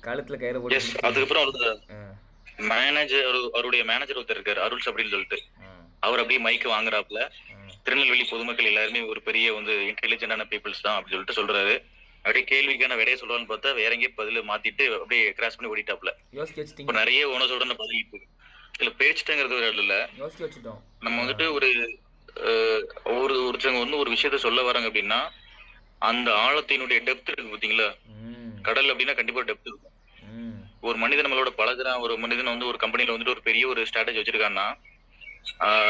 கழுத்துல கயிறை போட்டு. அதுக்கப்புறம் அவருடைய மேனேஜர் ஒருத்தர் இருக்காரு, அருள்ஸ் அப்படின்னு சொல்லிட்டு, அவர் அப்படியே மைக்கு வாங்குறாப்புல, திருநெல்வேலி பொதுமக்கள் எல்லாருமே ஒரு பெரிய வந்து இன்டெலிஜென்டான பீப்புள்ஸ் தான் அப்படின்னு சொல்லிட்டு சொல்றாரு. அப்படியே கேள்விக்கான விடையை சொல்றான்னு பார்த்தா வேற எங்கேயும் பதில மாத்திட்டு அப்படியே கிராஸ் பண்ணி ஓடிட்டாப்ல. இப்ப நிறைய ஓனர்ஸோட நான் பதிலிட்டு இல்ல பேச்சுட்டேங்கிறது ஒரு இல்ல, நம்ம வந்துட்டு ஒருத்தவங்க வந்து ஒரு விஷயத்த சொல்ல வராங்க அப்படின்னா அந்த ஆழத்தினுடைய டெப்த் இருக்கு பாத்தீங்களா? கடல் அப்படின்னா கண்டிப்பா டெப்த் இருக்கும். ஒரு மனிதன் நம்மளோட பழகுறான், ஒரு மனிதன் வந்து ஒரு கம்பெனில வந்துட்டு ஒரு பெரிய ஒரு ஸ்ட்ராட்டஜி வச்சிருக்கான்னா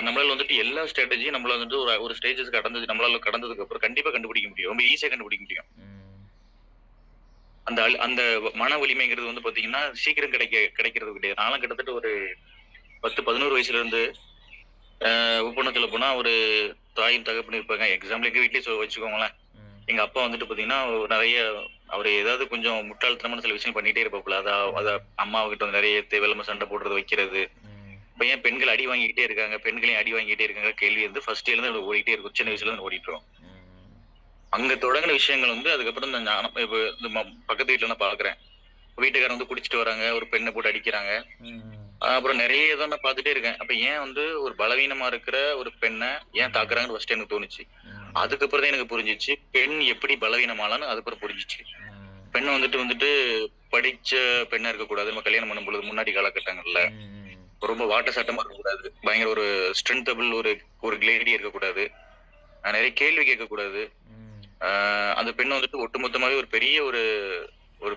நம்மளால வந்துட்டு எல்லா ஸ்ட்ராட்டஜியும் நம்மளால வந்துட்டு ஒரு ஸ்டேஜஸ் கடந்ததுக்கு அப்புறம் கண்டிப்பா கண்டுபிடிக்க முடியும், ரொம்ப ஈஸியா கண்டுபிடிக்க முடியும். அந்த மன வலிமைங்கிறது வந்து பாத்தீங்கன்னா சீக்கிரம் கிடைக்கிறது கிடையாது. நானும் கிட்டத்தட்ட ஒரு 10-11 வயசுல இருந்து ஒப்பந்தத்துல போனா ஒரு தாயும் தகப்பன்னு இருப்பாங்க. எக்ஸாம்பிள் எங்க வீட்லயே வச்சுக்கோங்களேன். எங்க அப்பா வந்துட்டு பாத்தீங்கன்னா நிறைய அவர் ஏதாவது கொஞ்சம் முட்டாள்தனமான சில விஷயம் பண்ணிட்டே இருப்பாப்புல. அத அம்மாவுக்கிட்ட நிறைய தேவையில்லாம சண்டை போடுறது, வைக்கிறது. இப்ப ஏன் பெண்கள் அடி வாங்கிக்கிட்டே இருக்காங்க, பெண்களையும் அடி வாங்கிட்டே இருக்காங்க கேள்வி வந்து ஃபர்ஸ்ட் இருந்து ஓடிட்டே இருக்கும், சின்ன வயசுல இருந்து ஓடிட்டு இருக்கோம். அங்க தொடங்கின விஷயங்கள் வந்து அதுக்கப்புறம் இந்த ஞானம் இப்ப பக்கத்து வீட்டுல நான் பாக்குறேன், வீட்டுக்காரன் வந்து குடிச்சிட்டு வராங்க, ஒரு பெண்ணை போட்டு அடிக்கிறாங்க. அப்புறம் நிறைய இதை நான் பார்த்துட்டே இருக்கேன். அப்ப ஏன் வந்து ஒரு பலவீனமா இருக்கிற ஒரு பெண்ணை ஏன் தாக்குறாங்கன்னு ஃபர்ஸ்ட் எனக்கு தோணுச்சு. அதுக்கப்புறம் தான் எனக்கு புரிஞ்சிச்சு பெண் எப்படி பலவீனமாலான்னு. அதுக்கப்புறம் புரிஞ்சிச்சு பெண் வந்துட்டு படிச்ச பெண்ணா இருக்கக்கூடாது. நம்ம கல்யாணம் பண்ணும் பொழுது முன்னாடி காலகட்டங்கள்ல ரொம்ப வாட்ட சட்டமா இருக்கக்கூடாது, பயங்கர ஒரு ஸ்ட்ரென்தபிள் ஒரு கிளேடி இருக்கக்கூடாது, நிறைய கேள்வி கேட்கக்கூடாது. அந்த பெண் வந்துட்டு ஒட்டுமொத்தமாவே ஒரு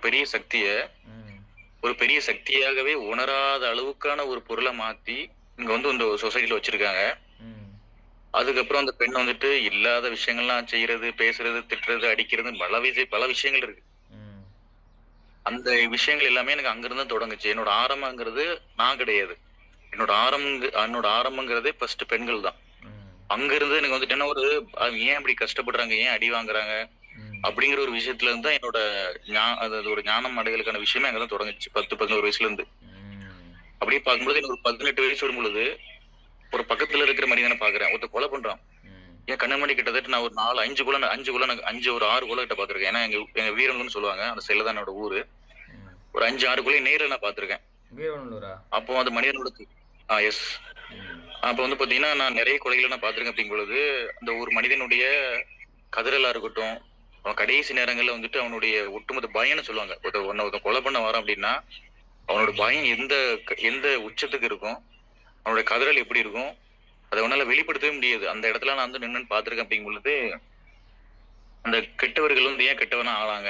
பெரிய சக்திய ஒரு பெரிய சக்தியாகவே உணராத அளவுக்கான ஒரு பொருளை மாத்தி இங்க வந்து இந்த சொசைட்டில வச்சிருக்காங்க. அதுக்கப்புறம் அந்த பெண் வந்துட்டு இல்லாத விஷயங்கள்லாம் செய்யறது, பேசுறது, திட்டுறது, அடிக்கிறது, பல விஷயங்கள் இருக்கு. அந்த விஷயங்கள் எல்லாமே எனக்கு அங்கிருந்து தொடங்குச்சு. என்னோட ஆரம்பங்கிறது நான் கிடையாது. என்னோட ஆரம்பங்கிறதே ஃபர்ஸ்ட் பெண்கள் தான். அங்க இருந்து எனக்கு வந்துட்டு என்ன ஏன் இப்படி கஷ்டப்படுறாங்க, ஏன் அடி வாங்குறாங்க அப்படிங்கிற ஒரு விஷயத்துல இருந்து தான் என்னோட ஒரு ஞானம் அடைதலுக்கான விஷயமே அங்கதான் தொடங்குச்சு. 10-11 வயசுல இருந்து. அப்படியே பார்க்கும்போது எனக்கு ஒரு 18 வயசு வரும் பொழுது ஒரு பக்கத்துல இருக்கிற மனிதனை பாக்குறேன், ஒருத்த கொலை பண்றான். என் கண்ணாடி கிட்டத்தட்ட நான் ஒரு 5 ஒரு 6 கொலை கிட்ட பாத்துருக்கேன். ஏன்னா எங்க வீரன்னு சொல்லுவாங்க, அந்த செல்ல தான் என்னோட ஊரு. ஒரு 5-6 கொலை நேரில் நான் பாத்துருக்கேன். அப்போ அந்த மனிதனோட எஸ் அப்ப வந்து பாத்தீங்கன்னா நான் நிறைய கொலைகளை நான் பாத்துருக்கேன். அப்படிங்கும் பொழுது அந்த ஒரு மனிதனுடைய கதறலா இருக்கட்டும், அவன் கடைசி நேரங்கள்ல வந்துட்டு அவனுடைய ஒட்டுமொத்த பயம்னு சொல்லுவாங்க. ஒருத்தன் கொலை பண்ண வரான் அப்படின்னா அவனோட பயம் எந்த உச்சத்துக்கு இருக்கும், அவனோட கதறல் எப்படி இருக்கும், அதை அவனால வெளிப்படுத்தவே முடியாது. அந்த இடத்துல நான் வந்து நின்னு பாத்துருக்கேன். அப்படிங்கும் பொழுது அந்த கெட்டவர்கள் வந்து ஏன் கெட்டவனா ஆளாங்க,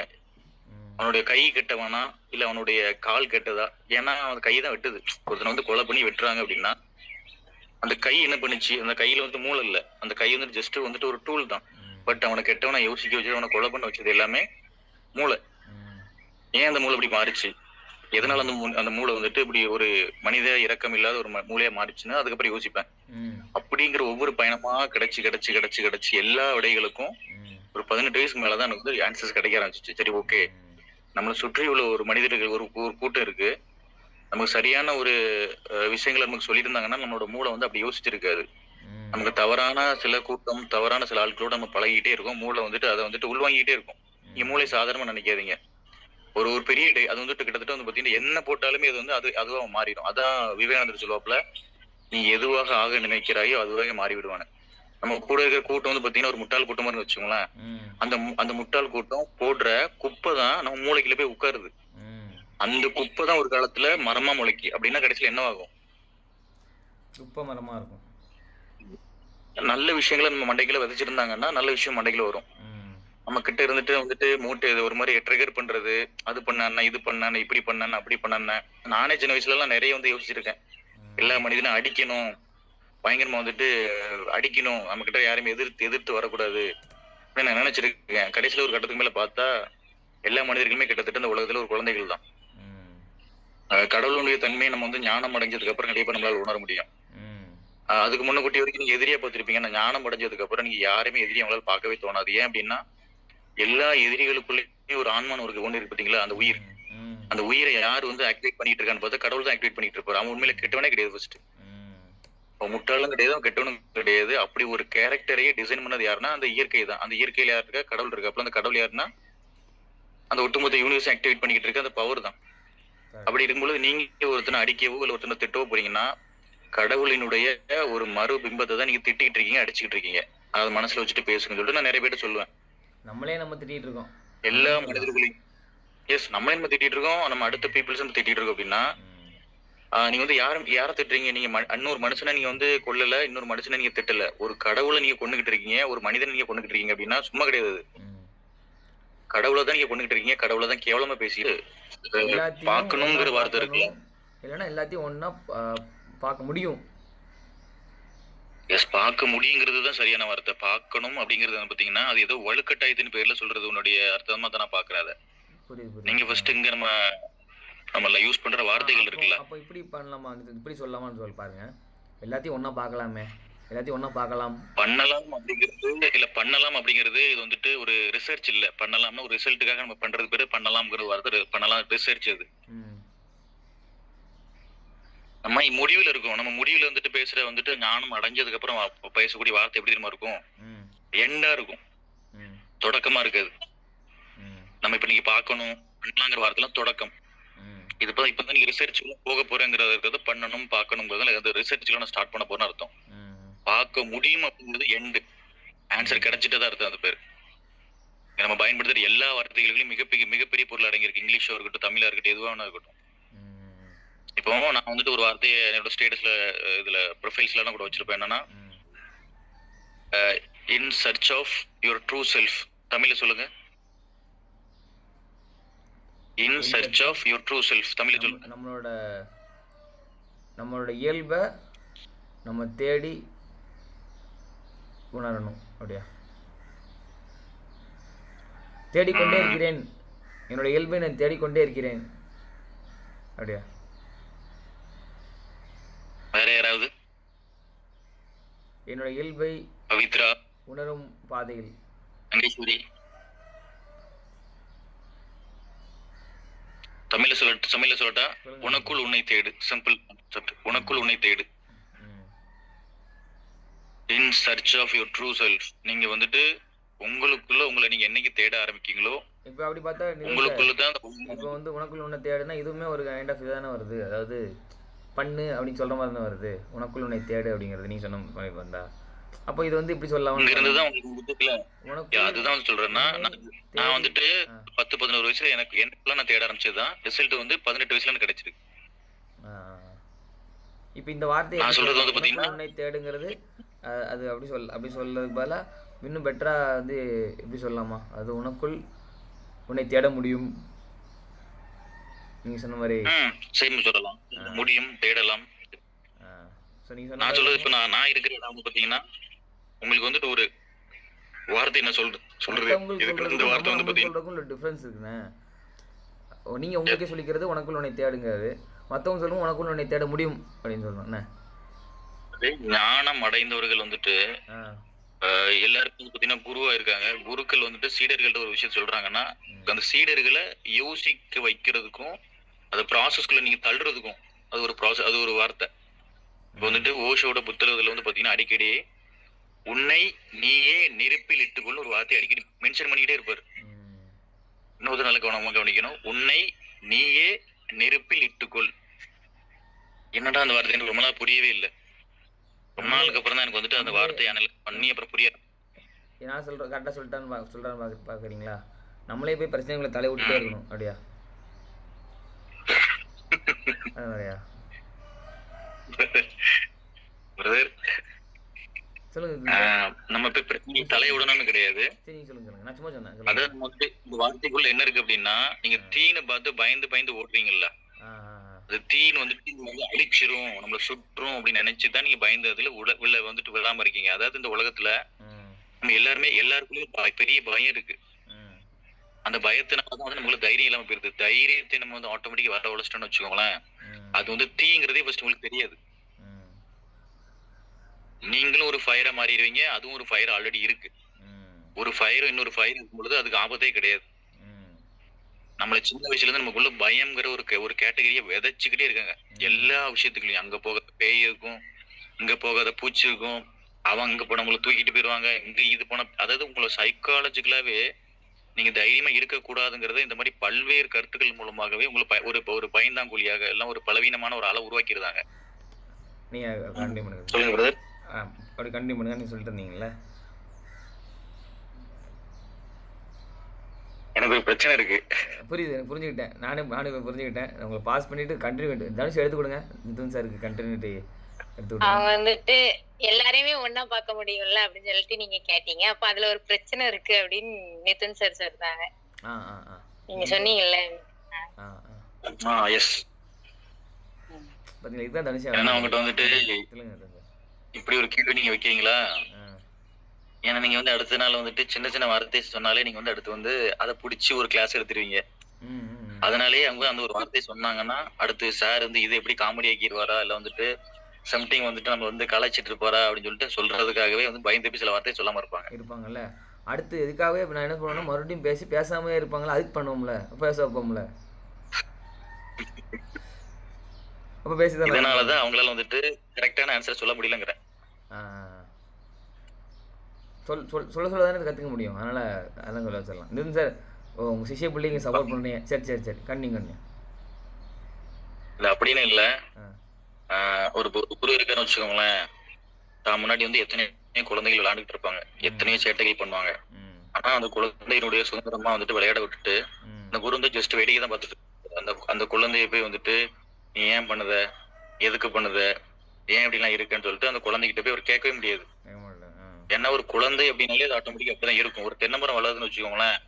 அவனுடைய கை கெட்டவனா இல்ல அவனுடைய கால் கெட்டதா? ஏன்னா அவன் கை தான் வெட்டுது. ஒருத்தனை வந்து கொலை பண்ணி வெட்டுறாங்க அப்படின்னா அந்த கை என்ன பண்ணுச்சு, அந்த கையில வந்து மூளை இல்ல, அந்த கை வந்து ஜஸ்ட் வந்துட்டு ஒரு டூல் தான். பட் அவனை கெட்டவனை யோசிக்க வச்சு அவனை கொலை பண்ண வச்சது எல்லாமே மூளை. ஏன் அந்த மூளை இப்படி மாறிச்சு, எதனால அந்த மூளை வந்துட்டு இப்படி ஒரு மனித இரக்கம் இல்லாத ஒரு மூளையா மாறிச்சுன்னு அதுக்கப்புறம் யோசிப்பேன். அப்படிங்கிற ஒவ்வொரு பயணமா கிடைச்சு எல்லா விடைகளுக்கும் ஒரு 18 வயசுக்கு மேலதான் எனக்கு வந்து ஆன்சர்ஸ் கிடைக்க ஆரம்பிச்சிச்சு. சரி, ஓகே, நம்மளை சுற்றி உள்ள ஒரு மனிதர்கள் ஒரு கூட்டம் இருக்கு, நமக்கு சரியான ஒரு விஷயங்களை நமக்கு சொல்லியிருந்தாங்கன்னா நம்மளோட மூளை வந்து அப்படி யோசிச்சிருக்காது. நமக்கு தவறான சில கூட்டம், தவறான சில ஆட்களோட நம்ம பழகிட்டே இருக்கோம், மூளை வந்துட்டு அதை வந்துட்டு உள்வாங்கிட்டே இருக்கும். நீங்க மூளை சாதாரணமா நினைக்காதீங்க, ஒரு பெரிய அது வந்துட்டு கிட்டத்தட்ட வந்து பாத்தீங்கன்னா என்ன போட்டாலுமே அது வந்து அதுவா மாறிடும். அதான் விவேகானந்தர் சொல்லுவாப்புல, நீ எதுவாக ஆக நினைக்கிறாயோ அதுவாக மாறி விடுவானு. நம்ம கூட இருக்கிற கூட்டம் வந்து பாத்தீங்கன்னா ஒரு முட்டாள் கூட்டமா இருந்து வச்சுக்கோங்களேன், அந்த முட்டாள் கூட்டம் போடுற குப்பை தான் நம்ம மூளைக்குள்ள போய் உட்காருது. அந்த குப்பை தான் ஒரு காலத்துல மரமா முளைக்கு. அப்படின்னா கடைசியில என்ன ஆகும், குப்பை மரமா இருக்கும். நல்ல விஷயங்களை நம்ம மண்டைக்குள்ள விதைச்சிருந்தாங்கன்னா நல்ல விஷயம் மண்டைக்குள்ள வரும். நம்ம கிட்ட இருந்துட்டு வந்துட்டு மூட்டை ஒரு மாதிரி ட்ரிகர் பண்றது, அது பண்ணான இது பண்ணான இப்படி பண்ணான அப்படி பண்ணான. நானே சின்ன வயசுல எல்லாம் நிறைய வந்து யோசிச்சிருக்கேன், எல்லா மனிதனும் அடிக்கணும், பயங்கரமா வந்துட்டு அடிக்கணும், நம்ம கிட்ட யாரையுமே எதிர்த்து வரக்கூடாது அப்படின்னு நான் நினைச்சிருக்கேன். கடைசியில ஒரு கட்டத்துக்கு மேல பார்த்தா எல்லா மனிதர்களுமே கிட்டத்தட்ட இந்த உலகத்துல ஒரு குழந்தைகள் தான். கடவுளுடைய தன்மையை நம்ம வந்து ஞானம் அடைஞ்சதுக்கு அப்புறம் கண்டிப்பா நம்மளால உணர முடியும். அதுக்கு முன்னக்கூட்டி வரைக்கும் நீங்க எதிரியா பார்த்திருப்பீங்க, ஆனா ஞானம் அடைஞ்சதுக்கு அப்புறம் நீங்க யாருமே எதிரியா அவங்களால பார்க்கவே தோணாது. ஏன் அப்படின்னா எல்லா எதிரிகளுக்குள்ளேயும் ஒரு ஆன்மான் ஒரு ஒண்ணு இருக்கு பாத்தீங்களா, அந்த உயிர். அந்த உயிரை யார் வந்து ஆக்டிவேட் பண்ணிட்டு இருக்கான்னு பார்த்தா கடவுள் தான் ஆக்டிவேட் பண்ணிட்டு இருப்பாரு. அவன் உண்மையில கெட்டவனே கிடையாது. ஃபர்ஸ்ட் அவன் முட்டாளும் கிடையாது, அவன் கெட்டவனும் கிடையாது. அப்படி ஒரு கேரக்டரையே டிசைன் பண்ணது யாருன்னா அந்த இயற்கை தான். அந்த இயற்கையில யாரு இருக்கா, கடவுள் இருக்கு. அப்ப அந்த கடவுள் யாருன்னா அந்த ஒட்டுமொத்த யூனிவர்ஸ் ஆக்டிவேட் பண்ணிட்டு இருக்க அந்த பவர் தான். அப்படி இருக்கும்போது நீங்க ஒருத்தனை அடிக்கவோ இல்ல ஒருத்தனை திட்டவோ போறீங்கன்னா கடவுளினுடைய ஒரு மறு பிம்பத்தை தான் நீங்க திட்டிக்கிட்டு இருக்கீங்க, அடிச்சுக்கிட்டு இருக்கீங்க. அதை மனசுல வச்சுட்டு பேசுங்கன்னு சொல்லிட்டு நான் நிறைய பேர் சொல்லுவேன். நம்மளே நம்ம திட்டிட்டு இருக்கோம், எல்லா மனிதர்களையும். எஸ், நம்மளே நம்ம திட்டிட்டு இருக்கோம், நம்ம அடுத்த பீப்புள்ஸ் திட்டிட்டு இருக்கோம். அப்படின்னா நீங்க வந்து யாரை திட்டுறீங்க, நீங்க இன்னொரு மனுஷனை நீங்க வந்து கொல்லல, இன்னொரு மனுஷனை நீங்க திட்டல, ஒரு கடவுளை நீங்க கொண்டுகிட்டு இருக்கீங்க, ஒரு மனிதனை நீங்க கொண்டுகிட்டு இருக்கீங்க. அப்படின்னா சும்மா கிடையாது, கடவுளை தான் நீங்க கொண்டுகிட்டு இருக்கீங்க. கடவுளை தான் கேவலமா பேசிட்டு பார்க்கணுங்கிற வார்த்தை இருக்கு, இல்லைன்னா எல்லாத்தையும் ஒன்னா பார்க்க முடியும். எஸ், பார்க்க முடியுங்கிறது தான் சரியான வார்த்தை. பார்க்கணும் அப்படிங்கிறது பாத்தீங்கன்னா அது ஏதோ வலுக்கட்டாயத்தின் பேர்ல சொல்றது உன்னுடைய அர்த்தமா தான் நான் பாக்குறேன். நீங்க ஃபர்ஸ்ட் இங்க நம்ம யூஸ் பண்ற வார்த்தைகள் இருக்குல்ல, அப்போ இப்படி பண்ணலாமா, இப்படி சொல்லலாமான்னு சொல்லி பாருங்க. எல்லாத்தையும் ஒன்னா பார்க்கலாமே, எல்லாத்தையும் ஒன்னா பார்க்கலாம், பண்ணலாம் அப்படிங்கிறது இல்ல, பண்ணலாம் அப்படிங்கிறது இது வந்துட்டு ஒரு ரிசர்ச் இல்ல. பண்ணலாம்னா ஒரு ரிசல்ட்டுக்காக நம்ம பண்றது பேரு பண்ணலாம்ங்கிற வார்த்தை. பண்ணலாம் ரிசர்ச் அது. நம்ம முடிவுல இருக்கும், நம்ம முடிவுல வந்துட்டு பேசுற வந்துட்டு ஞானம் அடைஞ்சதுக்கு அப்புறம் பேசக்கூடிய வார்த்தை எப்படி தெரியுமா இருக்கும், எண்டா இருக்கும், தொடக்கமா இருக்காது. நம்ம இப்ப நீங்க பார்க்கணும் பண்ணலாங்கிற வார்த்தைலாம் தொடக்கம். இது இப்பதான் நீங்க ரிசர்ச் போக போறேங்கிறது பண்ணணும் பார்க்கணுங்கிறது ரிசர்ச்ல நான் ஸ்டார்ட் பண்ண போறேன்னு அர்த்தம். பார்க்க முடியும் அப்படிங்கிறது எண்டு, ஆன்சர் கிடைச்சிட்டதா அர்த்தம். அது பேரு நம்ம பயன்படுத்துற எல்லா வார்த்தைகளும் மிகப்பெரிய பொருள் அடங்கியிருக்கு. இங்கிலீஷா இருக்கட்டும், தமிழா இருக்கட்டும், எதுவா வேணா இருக்கட்டும். இப்போ நான் வந்துட்டு ஒரு வார்த்தையை என்னோட ஸ்டேட்டஸ்ல இதுல ப்ரொஃபைல்ஸ்ல கூட வச்சிருப்பேன், என்னன்னா in search of your true self. தமிழ்ல சொல்லுங்க, in search of your true self. தமிழ்ல சொல்லுங்க. நம்மளோட இயல்பை நம்ம தேடி உணரணும். அப்படியா, தேடிக்கொண்டே இருக்கிறேன், என்னோட இயல்பை நான் தேடிக்கொண்டே இருக்கிறேன். அப்படியா, வேற யாராவது என்னோட இயல்பை பவித்ரா உணரும் பாதையில் அங்கேஸ்வரி. தமிழ்ல சொல்லட்டா, உனக்குள் உன்னை தேடு. சிம்பிள், உனக்குள் உன்னை தேடு. In search of your true self. நீங்க வந்துட்டு உங்களுக்குள்ள உங்களை நீங்க என்னைக்கு தேட ஆரம்பிக்கீங்களோ, இப்போ அப்படி பார்த்தா உங்களுக்குள்ள தான். இப்போ வந்து உனக்குள்ள உன்னை தேடுனா இதுவுமே ஒரு கைண்ட் ஆஃப் இதானே வருது, அதாவது பண்ணு அப்படின்னு சொல்ற மாதிரி தான் வருது. உனக்குள் உன்னை தேடு அப்படிங்கிறது நீ சொன்ன மாதிரி வந்தா, அப்போ இது வந்து இப்படி சொல்லலாம். அதுதான் சொல்றேன்னா, நான் வந்துட்டு 10-11 வயசுல எனக்குள்ள நான் தேட ஆரம்பிச்சதுதான் ரிசல்ட் வந்து 18 வயசுல எனக்கு கிடைச்சிருக்கு. இப்போ இந்த வார்த்தையை நான் சொல்றது வந்து பாத்தீங்கன்னா உன்னை தேடுங்கிறது அது அப்படி சொல்றதுக்கு பதிலா இன்னும் பெட்டரா வந்து எப்படி சொல்லலாமா, அது உனக்குள் உன்னை தேட முடியும். நீங்க சொன்ன மாதிரி சேம் சொல்லலாம், முடியும், தேடலாம். ஸோ நீங்கள் நான் சொன்ன சொல்றது இப்போ நான் இருக்கிற இடம் வந்து பார்த்தீங்கன்னா உங்களுக்கு வந்துட்டு ஒரு வார்த்தை என்ன சொல்றது இதுக்கு இந்த வார்த்தை வந்து சொல்றதுக்கும் டிஃபரன்ஸ் இருக்குண்ணே. நீங்க உங்களுக்கே சொல்லிக்கிறது உனக்குள்ள உன்னை தேடுங்கிறது, மற்றவங்க சொல்லுவோம் உனக்குள்ள உன்னை தேட முடியும் அப்படின்னு சொல்லணும். ஞானம் அடைந்தவர்கள் வந்துட்டு எல்லாருக்கும் பார்த்தீங்கன்னா குருவா இருக்காங்க. குருக்கள் வந்துட்டு சீடர்கள்ட்ட ஒரு விஷயம் சொல்றாங்கன்னா அந்த சீடர்களை யோசிக்க வைக்கிறதுக்கும் அந்த ப்ராசஸ்குள்ள நீங்க தள்ளுறதுக்கும் அது ஒரு ப்ராசஸ், அது ஒரு வார்த்தை. இப்போ வந்துட்டு ஓஷோட புத்தகத்துல வந்து பாத்தீங்கன்னா அடிக்கடி உன்னை நீயே நெருப்பில் இட்டுக்கொள் ஒரு வார்த்தை அடிக்கடி மென்ஷன் பண்ணிக்கிட்டே இருப்பாரு. இன்னொரு நாள் கவனமா கவனிக்கணும். உன்னை நீயே நெருப்பில் இட்டுக்கொள். என்னடா அந்த வார்த்தை எனக்கு ரொம்ப நாள் புரியவே இல்லை. ரொம்ப நாளுக்கு அப்புறம் தான் எனக்கு வந்துட்டு அந்த வார்த்தையை பண்ணி அப்புறம் புரியாது. நான் சொல்றேன் கரெக்டாக சொல்லிட்டான்னு பார்க்குறீங்களா? நம்மளே போய் பிரச்சனைகளை தலை விட்டுட்டே இருக்கணும் அப்படியா? அது சொல்லுங்க. நம்ம போய் பிரச்சனை தலையை விடணும்னு கிடையாது. சரி சொல்லுங்க. நான் சும்மா சொன்னேன். அதாவது இந்த வார்த்தைக்குள்ள என்ன இருக்கு அப்படின்னா, நீங்க தீனை பார்த்து பயந்து ஓடுறீங்கல்ல, அது தீன் வந்துட்டு வந்து அழிச்சிரும் நம்மள சுற்றும் அப்படின்னு நினைச்சுதான் நீங்க பயந்து அதுல உள்ள வந்துட்டு விழாம இருக்கீங்க. அதாவது இந்த உலகத்துல நம்ம எல்லாருக்குள்ளயும் பெரிய பயம் இருக்கு. அந்த பயத்தினாலதான் வந்து நம்மளுக்கு தைரியம் இல்லாம போயிருது. தைரியத்தை நம்ம வந்து ஆட்டோமேட்டிக்கா வர உழைச்சிட்டோம்னு வச்சுக்கோங்களேன், அது வந்து தீங்கிறதே ஃபர்ஸ்ட் உங்களுக்கு தெரியாது. நீங்களும் ஒரு ஃபயரை மாறிடுவீங்க, அதுவும் ஒரு ஃபயர் ஆல்ரெடி இருக்கு. ஒரு ஃபயரும் இன்னொரு ஃபயர் இருக்கும் பொழுது அதுக்கு ஆபத்தே கிடையாது. நம்மள சின்ன வயசுல இருந்து நமக்குள்ள பயம்ங்கிற ஒரு கேட்டகரியை விதைச்சுக்கிட்டே இருக்காங்க எல்லா விஷயத்துக்குள்ளயும். அங்க போகாத பேய் இருக்கும், இங்க போகாத பூச்சி இருக்கும், அவன் அங்க போனவங்களை தூக்கிட்டு போயிருவாங்க, இங்க இது போன. அதாவது உங்களை சைக்காலஜிக்கலாவே நீங்க தைரியமா இருக்கக்கூடாதுங்கிறத இந்த மாதிரி பல்வேறு கருத்துக்கள் மூலமாகவே உங்களை ஒரு பயந்தாங்குழியாக எல்லாம் ஒரு பலவீனமான ஒரு ஆளை உருவாக்கிடுறாங்க. நீங்க கண்டினியூ பண்ணுங்க. சொல்லுங்க பிரதர். அப்படி கண்டினியூ பண்ணுங்க. நீங்க சொல்லிட்டு இருந்தீங்கல்ல, எனக்கு ஒரு பிரச்சனை இருக்கு. புரியுது, எனக்கு புரிஞ்சுக்கிட்டேன். நானே புரிஞ்சுக்கிட்டேன். உங்களை பாஸ் பண்ணிட்டு கண்டினியூ தனுஷ் எடுத்து கொடுங்க. நிதின் சாருக்கு கண்டினியூட்டி எடுத்து கொடுங்க. அவங்க வந்துட்டு எல்லாரையுமே ஒன்னா பார்க்க முடியும்ல அப்படின்னு சொல்லிட்டு நீங்க கேட்டீங்க. அப்ப அதுல ஒரு பிரச்சனை இருக்கு அப்படின்னு நிதின் சார் சொல்றாங்க. நீங்க சொன்னீங்கல்ல. எஸ் பாத்தீங்களா, இதுதான் தனுஷ். ஏன்னா அவங்ககிட்ட வந்துட்டு சொல்லுங்க. இப்படி ஒரு கேள்வி நீங்க வைக்கிறீங்களா? ஏன்னா நீங்க வந்து அடுத்த நாள் வந்துட்டு சின்ன வார்த்தை சொன்னாலே நீங்க வந்து அடுத்து வந்து அதை பிடிச்சி ஒரு கிளாஸ் எடுத்துருவீங்க. அதனாலேயே அவங்க அந்த ஒரு வார்த்தை சொன்னாங்கன்னா அடுத்து சார் வந்து இதை எப்படி காமெடி ஆக்கிடுவாரா, இல்ல வந்துட்டு சம்திங் வந்துட்டு நம்ம வந்து கலாய்ச்சிட்டு இருப்பாரா அப்படின்னு சொல்லிட்டு சொல்றதுக்காகவே வந்து பயந்து சில வார்த்தை சொல்லாம இருப்பாங்கல்ல. அடுத்து இதுக்காகவே நான் என்ன பண்ணணும், மறுபடியும் பேசாம இருப்பாங்களா, அதுக்கு பண்ணுவோம்ல, பேச வைப்போம்ல. அப்ப பேசிதான் இதனாலதான் அவங்களால வந்துட்டு கரெக்டான ஆன்சர் சொல்ல முடியலங்கிறேன். சொல்லதானே கற்றுக்க முடியும். அதனால அதான் சொல்லலாம். நிதின் சார் உங்க சிஷ்ய பிள்ளைங்க சப்போர்ட் பண்ணுறீங்க. சரி கண்ணி இல்ல அப்படின்னு இல்ல. ஒரு குரு இருக்கான்னு வச்சுக்கோங்களேன், தான் முன்னாடி வந்து எத்தனையோ குழந்தைகள் விளையாண்டுட்டு இருப்பாங்க, எத்தனையோ சேட்டைகள் பண்ணுவாங்க. ஆனா அந்த குழந்தையினுடைய சுதந்திரமா வந்துட்டு விளையாட விட்டுட்டு அந்த குரு வந்து ஜஸ்ட் வேடிக்கை தான் பார்த்துட்டு அந்த குழந்தைய போய் வந்துட்டு நீ ஏன் பண்ணுத, எதுக்கு பண்ணுத, ஏன் இப்படிலாம் இருக்குன்னு சொல்லிட்டு அந்த குழந்தைகிட்ட போய் அவர் கேட்கவே முடியாது. ஏன்னா ஒரு குழந்தை அப்படின்னாலே அது ஆட்டோமேட்டிக்கா அப்படிதான் இருக்கும். ஒரு தென்னைமரம் வளருதுன்னு வச்சுக்கோங்களேன்,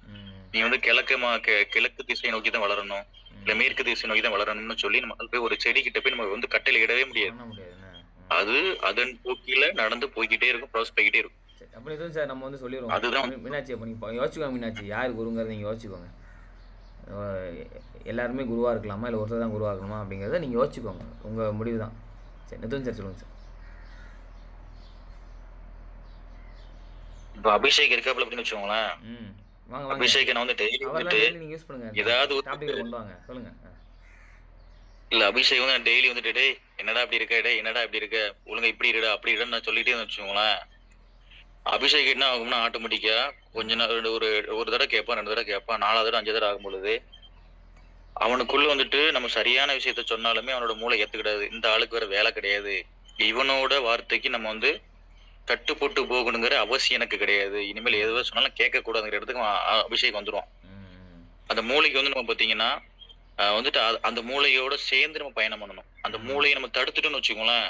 நீ வந்து கிழக்கு திசையை நோக்கி தான் வளரணும், இல்ல மேற்கு திசை நோக்கி தான் வளரணும்னு சொல்லி நம்ம போய் ஒரு செடி கிட்ட போய் நம்ம வந்து கட்டையில இடவே முடியாது. அது அதன் போக்கில நடந்து போய்கிட்டே இருக்கும், ப்ராசஸ் போய்கிட்டே இருக்கும். அப்படி எதுவும் சார் நம்ம வந்து சொல்லிடுவோம். அதுதான் மீனாட்சி. அப்போ நீங்கள் யோசிச்சுக்கோங்க மீனாட்சி, யார் குருங்கிறத நீங்கள் யோசிச்சுக்கோங்க. எல்லாருமே குருவாக இருக்கலாமா, இல்லை ஒருத்தர் தான் குருவாக இருக்கணுமா அப்படிங்கிறத நீங்கள் யோசிச்சுக்கோங்க. உங்கள் முடிவு தான். சரி நிதின் சார் சொல்லுங்கள் சார். இப்போ அபிஷேக் இருக்காப்ல அப்படின்னு வச்சுக்கோங்களேன். அபிஷேக் நான் வந்து டெய்லி வந்துட்டு ஏதாவது கொண்டு வாங்க. சொல்லுங்க. இல்ல அபிஷேக் வந்து டெய்லி வந்துட்டு டேய் என்னடா அப்படி இருக்க, டேய் என்னடா இப்படி இருக்க, ஒழுங்கா இப்படி இருடா அப்படி இருடா நான் சொல்லிட்டே வச்சுக்கோங்களேன். அபிஷேக் என்ன ஆகும்னா ஆட்டோமேட்டிக்கா கொஞ்ச நாள் ஒரு தடவை கேட்பான், 2 தடவை கேட்பான், 4வது தடவை 5 தடவை ஆகும் பொழுது அவனுக்குள்ள வந்துட்டு நம்ம சரியான விஷயத்த சொன்னாலுமே அவனோட மூளை ஏத்துக்கிடாது. இந்த ஆளுக்கு வேற வேலை கிடையாது, இவனோட வார்த்தைக்கு நம்ம வந்து கட்டுப்பட்டு போகணுங்கிற அவசியம் எனக்கு கிடையாது, இனிமேல் எதுவும் சொன்னாலும் கேட்க கூடாதுங்கிற இடத்துக்கு அபிஷேக் வந்துடுவான். அந்த மூளைக்கு வந்து நம்ம பாத்தீங்கன்னா வந்துட்டு அந்த மூளையோட சேர்ந்து நம்ம பயணம் பண்ணணும். அந்த மூளையை நம்ம தடுத்துட்டோம்னு வச்சுக்கோங்களேன்,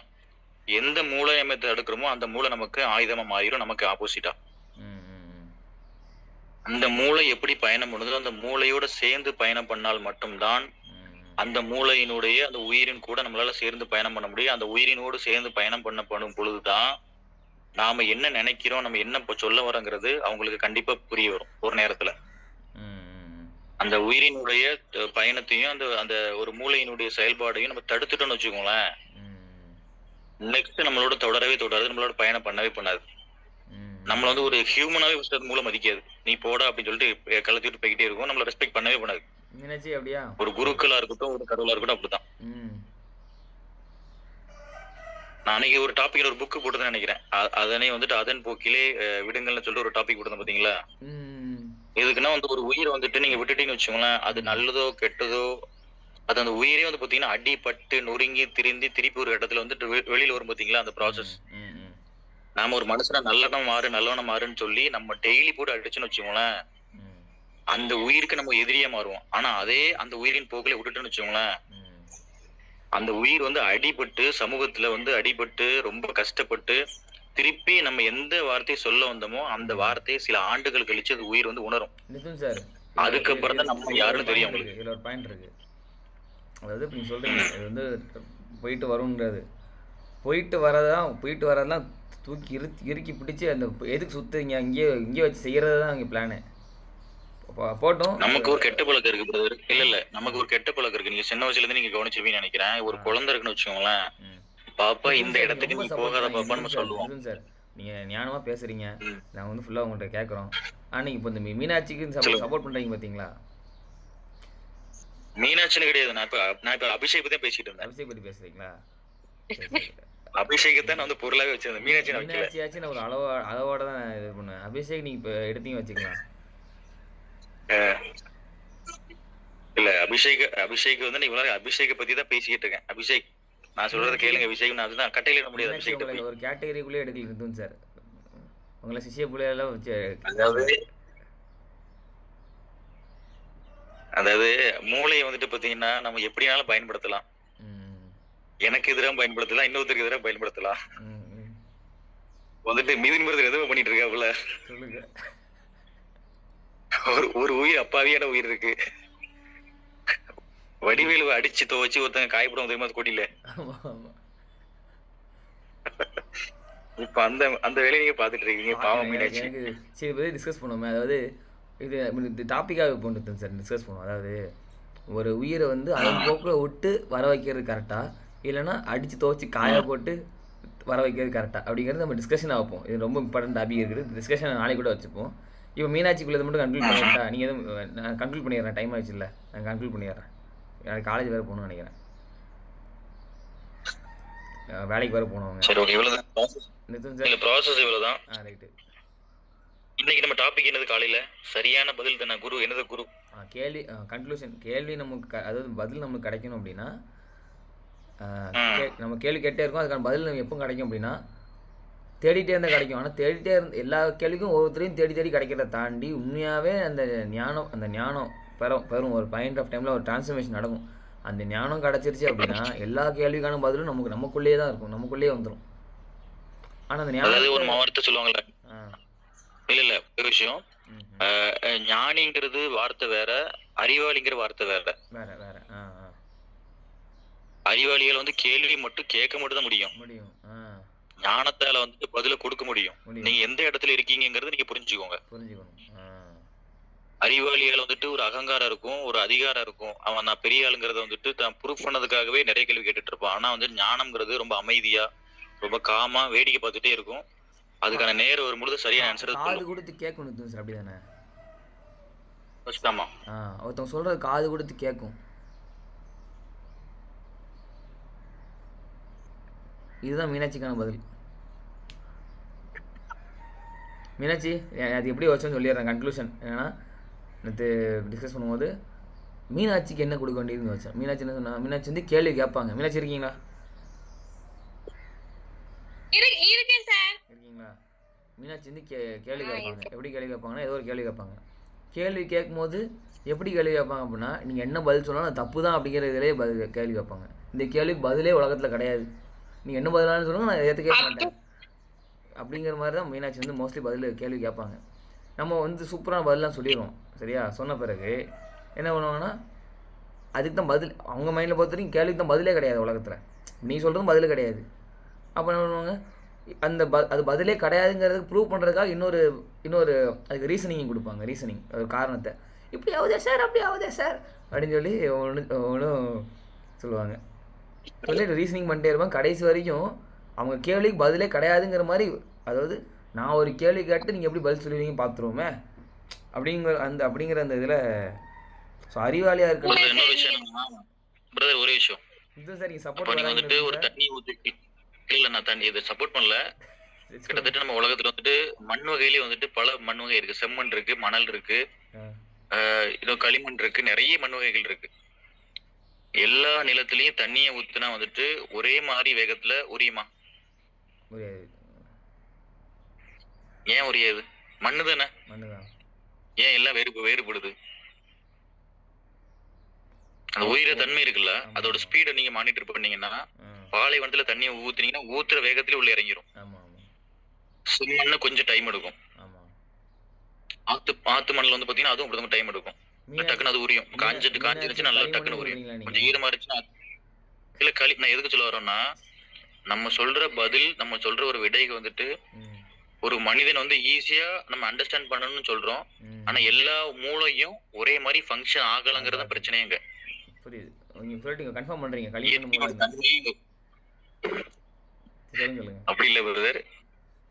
எந்த மூளை நம்ம தடுக்கிறோமோ அந்த மூளை நமக்கு ஆயுதமா மாறிடும், நமக்கு ஆப்போசிட்டா. அந்த மூளை எப்படி பயணம் பண்ணுதோ அந்த மூளையோட சேர்ந்து பயணம் பண்ணால் மட்டும்தான் அந்த மூளையினுடைய அந்த உயிரின் கூட நம்மளால சேர்ந்து பயணம் பண்ண முடியும். அந்த உயிரினோடு சேர்ந்து பயணம் பண்ணப்படும் பொழுதுதான் நாம என்ன நினைக்கிறோம், நம்ம என்ன இப்ப சொல்ல வரோங்கிறது அவங்களுக்கு கண்டிப்பா புரிய வரும் ஒரு நேரத்துல. அந்த உயிரினுடைய பயணத்தையும் அந்த அந்த ஒரு மூளையினுடைய செயல்பாடையும் நம்ம தடுத்துட்டோம்னு வச்சுக்கோங்களேன், நெக்ஸ்ட் நம்மளோட தொடரவே தொடராது, நம்மளோட பயணம் பண்ணவே பண்ணாது. நம்மள வந்து ஒரு ஹியூமனாவே ஃபர்ஸ்ட் மூளை மதிக்காது. நீ போடா அப்படின்னு சொல்லிட்டு கலத்திட்டு போய்கிட்டே இருக்கும், நம்மள ரெஸ்பெக்ட் பண்ணவே பண்ணாது. ஒரு குருக்களா இருக்கட்டும், ஒரு கடவுளா இருக்கட்டும் அப்படிதான். நான் அன்னைக்கு ஒரு டாபிக் ஒரு புக் போட்டுதான் நினைக்கிறேன், அதனை வந்துட்டு அதன் போக்கிலே விடுங்கள்னு சொல்லிட்டு ஒரு டாபிக் போட்டுதான் பாத்தீங்களா. எதுக்குன்னா வந்து ஒரு உயிரை வந்துட்டு நீங்க விட்டுட்டீங்கன்னு வச்சுக்கோங்களேன், அது நல்லதோ கெட்டதோ அது அந்த உயிரே வந்து பாத்தீங்கன்னா அடிபட்டு நொறுங்கி திரிந்தி திருப்பி ஒரு இடத்துல வந்துட்டு வெளியில வரும் பாத்தீங்களா அந்த ப்ராசஸ். நாம ஒரு மனுஷனா நல்லவன மாறுன்னு சொல்லி நம்ம டெய்லி போட்டு அடிச்சுன்னு வச்சுக்கோங்களேன், அந்த உயிருக்கு நம்ம எதிரியா மாறுவோம். ஆனா அதே அந்த உயிரின் போக்குல விட்டுட்டுன்னு வச்சுக்கோங்களேன், அந்த உயிர் வந்து அடிபட்டு சமூகத்துல வந்து அடிபட்டு ரொம்ப கஷ்டப்பட்டு திருப்பி நம்ம எந்த வார்த்தையை சொல்ல வந்தோமோ அந்த வார்த்தையை சில ஆண்டுகள் கழிச்சு அந்த உயிர் வந்து உணரும். அதுக்கப்புறம் தான் நம்ம யாருன்னு தெரியும். இதுல ஒரு பாயிண்ட் இருக்கு, அதாவது நீங்க சொல்றீங்க இது வந்து போயிட்டு வரும்ன்றது, போயிட்டு வரதான் தூக்கி இறுக்கி பிடிச்சி அந்த எதுக்கு சுத்துறீங்க இங்கே வச்சு செய்யறது தான் அங்கே பிளானு போட்டோம். நமக்கு ஒரு கெட்ட பழக்கம் இருக்கு பிரதர். இல்ல நமக்கு ஒரு கெட்ட பழக்கம் இருக்கு, நீங்க சின்ன வயசுல இருந்து நீங்க கவனிச்சிருப்பீங்கன்னு நினைக்கிறேன். ஒரு குழந்தை இருக்குன்னு வச்சுக்கோங்களேன், பாப்பா இந்த இடத்துக்கு நீ போகாத பாப்பா நம்ம சொல்லுவோம். சார் நீங்க ஞானமா பேசுறீங்க, நான் வந்து ஃபுல்லா உங்கள்கிட்ட கேட்கறோம். நீங்க இப்போ இந்த மீனாட்சிக்கு சப்போர்ட் பண்றீங்க பாத்தீங்களா. மீனாட்சின்னு கிடையாது, நான் இப்ப அபிஷேக் பத்தி பேசிட்டு இருந்தேன். அபிஷேக் பத்தி பேசுறீங்களா. அபிஷேகத்தை நான் வந்து பொருளாவே வச்சிருந்தேன், மீனாட்சியாச்சு நான் ஒரு அளவோட தான் இது பண்ணுவேன். அபிஷேக் நீங்க இப்ப எடுத்தீங்க வச்சுக்கலாம். இல்ல அபிஷேக் வந்து நீங்க அபிஷேக பத்தி தான் பேசிட்டு இருக்கேன். அபிஷேக் நான் சொல்றத கேளுங்க, அபிஷேக் நான் அதுதான் கட்டையில முடியாது. அபிஷேக் ஒரு கேட்டகரிக்குள்ளே எடுக்கல இருந்தும் சார், உங்களை சிஷ்ய புள்ளையெல்லாம் வச்சு அதாவது மூளையை வந்துட்டு பாத்தீங்கன்னா நம்ம எப்படினாலும் பயன்படுத்தலாம். எனக்கு எதிராக பயன்படுத்தலாம், இன்னொருத்தருக்கு எதிராக பயன்படுத்தலாம். வந்துட்டு மிதின் பிரதர் எதுவும் பண்ணிட்டு இருக்காப்புல, ஒரு உயிர் அப்பாவியான உயிர் இருக்கு. வடிவேலு அடிச்சு துவச்சு ஒருத்தங்க காயப்படும் தெரியுமா கொட்டில. இப்ப அந்த வேலையை நீங்க பாத்துட்டு இருக்கீங்க, பாவம் மீனாட்சி. சரி டிஸ்கஸ் பண்ணுவோமே, அதாவது இது டாபிக்காக போட்டு சார் டிஸ்கஸ் பண்ணுவோம். அதாவது ஒரு உயிரை வந்து அதன் போக்கில் விட்டு வர வைக்கிறது கரெக்டா, இல்லைன்னா அடிச்சு துவச்சி காய போட்டு வர வைக்கிறது கரெக்டா அப்படிங்கிறது நம்ம டிஸ்கஷன் ஆகும். இது ரொம்ப இம்பார்ட்டன்ட் டாபிக் இருக்குது, டிஸ்கஷன் நாளைக்கு கூட வச்சுப்போம். இப்போ மீனாட்சிக்குள்ளதை மட்டும் கன்க்ளூட் பண்ணிட்டா நீங்கள் எதுவும் நான் கன்க்ளூட் பண்ணிடுறேன், டைம் ஆயிடுச்சு இல்லை, நான் கன்க்ளூட் பண்ணிடுறேன். எனக்கு காலேஜ் வேறு போகணும்னு நினைக்கிறேன், வேலைக்கு வேறு போகணும். சரி ஓகே, இவ்வளோதான் ப்ராசஸ், இவ்வளோதான். ரைட்டு. இன்னைக்கு நம்ம டாபிக் என்னது காலையில சரியான பதில் தானே குரு? என்னது குரு? கேள்வி கன்க்ளூஷன், கேள்வி நமக்கு அதாவது பதில் நமக்கு கிடைக்கணும் அப்படின்னா நம்ம கேள்வி கேட்டே இருக்கோம், அதுக்கான பதில் நம்ம எப்போ கிடைக்கும் அப்படின்னா தேடிட்டே இருந்தால் கிடைக்கும். ஆனால் தேடிட்டே எல்லா கேள்விக்கும் ஒவ்வொருத்தரையும் தேடி கிடைக்கிறத தாண்டி உண்மையாகவே அந்த ஞானம் பெறும் ஒரு பாயிண்ட் ஆஃப் டைமில் ஒரு டிரான்ஸ்ஃபர்மேஷன் நடக்கும். அந்த ஞானம் கிடச்சிருச்சு அப்படின்னா எல்லா கேள்விக்கான பதிலும் நமக்குள்ளேயே தான் இருக்கும், நமக்குள்ளேயே வந்துடும். ஆனால் அந்த ஞானம் ஒரு வார்த்தை சொல்லுவாங்கல்ல, இல்ல ஒரு விஷயம், ஞானிங்கிறது வார்த்தை வேற, அறிவாளிங்கிற வார்த்தை வேற. அறிவாளிகள் வந்து கேள்வி மட்டும் கேட்க மட்டும் தான் முடியும், ஞானத்தால வந்து பதில கொடுக்க முடியும். நீங்க எந்த இடத்துல இருக்கீங்கிறது நீங்க புரிஞ்சுக்கோங்க. அறிவாளிகள் வந்துட்டு ஒரு அகங்காரம் இருக்கும், ஒரு அதிகாரம் இருக்கும். அவன் நான் பெரிய ஆளுங்கிறத வந்துட்டு தான் ப்ரூஃப் பண்ணதுக்காகவே நிறைய கேள்வி கேட்டுட்டு இருப்பான். ஆனா வந்து ஞானம்ங்கிறது ரொம்ப அமைதியா ரொம்ப காமா வேடிக்கை பார்த்துட்டே இருக்கும். அதுக்கான நேரம் வரும்பொழுது சரியான ஆன்சர் காது கொடுத்து கேட்கணும் சார், அப்படிதானே? ஆமா, ஒருத்தவங்க சொல்றது காது கொடுத்து கேட்கும். இதுதான் மீனாட்சிக்கான பதில். மீனாட்சி அது எப்படி வச்சோன்னு சொல்லிடுறேன். கன்க்ளூஷன் என்னன்னா, நேற்று டிஸ்கஸ் பண்ணும்போது மீனாட்சிக்கு என்ன கொடுக்க வேண்டியதுன்னு வச்சேன். மீனாட்சி என்ன சொன்னா, மீனாட்சி வந்து கேள்வி கேட்பாங்க. மீனாட்சி இருக்கீங்களா? இருக்கீங்களா? மீனாட்சி வந்து கேள்வி கேட்பாங்க. எப்படி கேள்வி கேட்பாங்கன்னா, ஏதோ ஒரு கேள்வி கேட்பாங்க. கேள்வி கேட்கும்போது எப்படி கேள்வி கேட்பாங்க அப்படின்னா, நீங்கள் என்ன பதில் சொன்னாலும் தப்பு தான் அப்படிங்கிற இதிலே கேள்வி கேட்பாங்க. இந்த கேள்விக்கு பதிலே உலகத்தில் கிடையாது, நீங்கள் என்ன பதிலான்னு சொல்லுங்க, நான் ஏற்றுக்கவே மாட்டேன் அப்படிங்கிற மாதிரி தான் மீனாட்சி வந்து மோஸ்ட்லி கேள்வி கேட்பாங்க. நம்ம வந்து சூப்பரான பதிலாம் சொல்லிடுவோம். சரியா? சொன்ன பிறகு என்ன பண்ணுவாங்கன்னா, அதுக்கு தான் பதில். அவங்க மைண்டில் பொறுத்த வரைக்கும் கேள்விக்கு தான் பதிலே கிடையாது உலகத்தில். நீ சொல்கிறதும் பதில் கிடையாது. அப்போ என்ன பண்ணுவாங்க, அந்த அது பதிலே கிடையாதுங்கிறதுக்கு ப்ரூவ் பண்ணுறதுக்காக இன்னொரு அதுக்கு ரீசனிங் கொடுப்பாங்க. ரீசனிங் ஒரு காரணத்தை, இப்படி ஆகுதே சார், அப்படி ஆகுதே சார் அப்படின்னு சொல்லி ஒன்றும் சொல்லுவாங்க. சொல்லிட்டு ரீசனிங் பண்ணிட்டே இருப்பாங்க. கடைசி வரைக்கும் அவங்க கேள்விக்கு பதிலே கிடையாதுங்கிற மாதிரி, அதாவது நான் ஒரு கேள்வி கேட்டு நீங்கள் எப்படி பதில் சொல்லுவீங்க பார்த்துருவோமே அப்படிங்கிற அந்த இதில் ஸோ அறிவாளியாக இருக்கணும். இன்னொரு விஷயம் என்னன்னா பிரதர், ஒரே விஷயம் இது சார் நீங்கள் அப்ப நீங்க வந்துட்டு ஒரு சப்போர்ட் தண்ணி ஊத்தி, இல்ல நான் தண்ணி இதை சப்போர்ட் பண்ணல. கிட்டத்தட்ட நம்ம உலகத்துல வந்துட்டு மண் வகையிலேயே வந்துட்டு பல மண் வகை இருக்கு. செம்மண் இருக்கு, மணல் இருக்கு, இன்னும் களிமண் இருக்கு, நிறைய மண் வகைகள் இருக்கு. எல்லா நிலத்திலயும் தண்ணியை ஊத்துனா வந்துட்டு ஒரே மாதிரி வேகத்துல உரியுமா? ஏன் உரியாது? மண்ணு தானே. ஏன் எல்லாம் வேறுபடுது? அந்த உயிர தன்மை இருக்குல்ல, அதோட ஸ்பீட நீங்க மானிட்டர் பண்ணீங்கன்னா பாலைவனத்துல தண்ணியை ஊத்துனீங்கன்னா ஊத்துற வேகத்துல உள்ள இறங்கிரும். செம்மண்ணு கொஞ்சம் டைம் எடுக்கும். ஆத்து மண்ணில் வந்து பாத்தீங்கன்னா அதுவும் அப்படிதான் டைம் எடுக்கும். டக்குன்னு அது உரியும். காஞ்சிருச்சு நல்லா டக்குன்னு உரியும். கொஞ்சம் ஈரமா இருந்துச்சுன்னா இல்ல நான் எதுக்கு சொல்ல வரோம்னா, நம்ம சொல்ற பதில், நம்ம சொல்ற ஒரு விடைக்கு வந்துட்டு ஒரு மனிதன் வந்து ஈஸியா நம்ம அண்டர்ஸ்டாண்ட் பண்ணணும்னு சொல்றோம். ஆனா எல்லா மூளையும் ஒரே மாதிரி ஃபங்க்ஷன் ஆகலங்கிறத பிரச்சனைங்க. புரியுது. நீங்க சொல்லிட்டீங்க, கன்ஃபார்ம் பண்றீங்க. அப்படி இல்ல பிரதர்,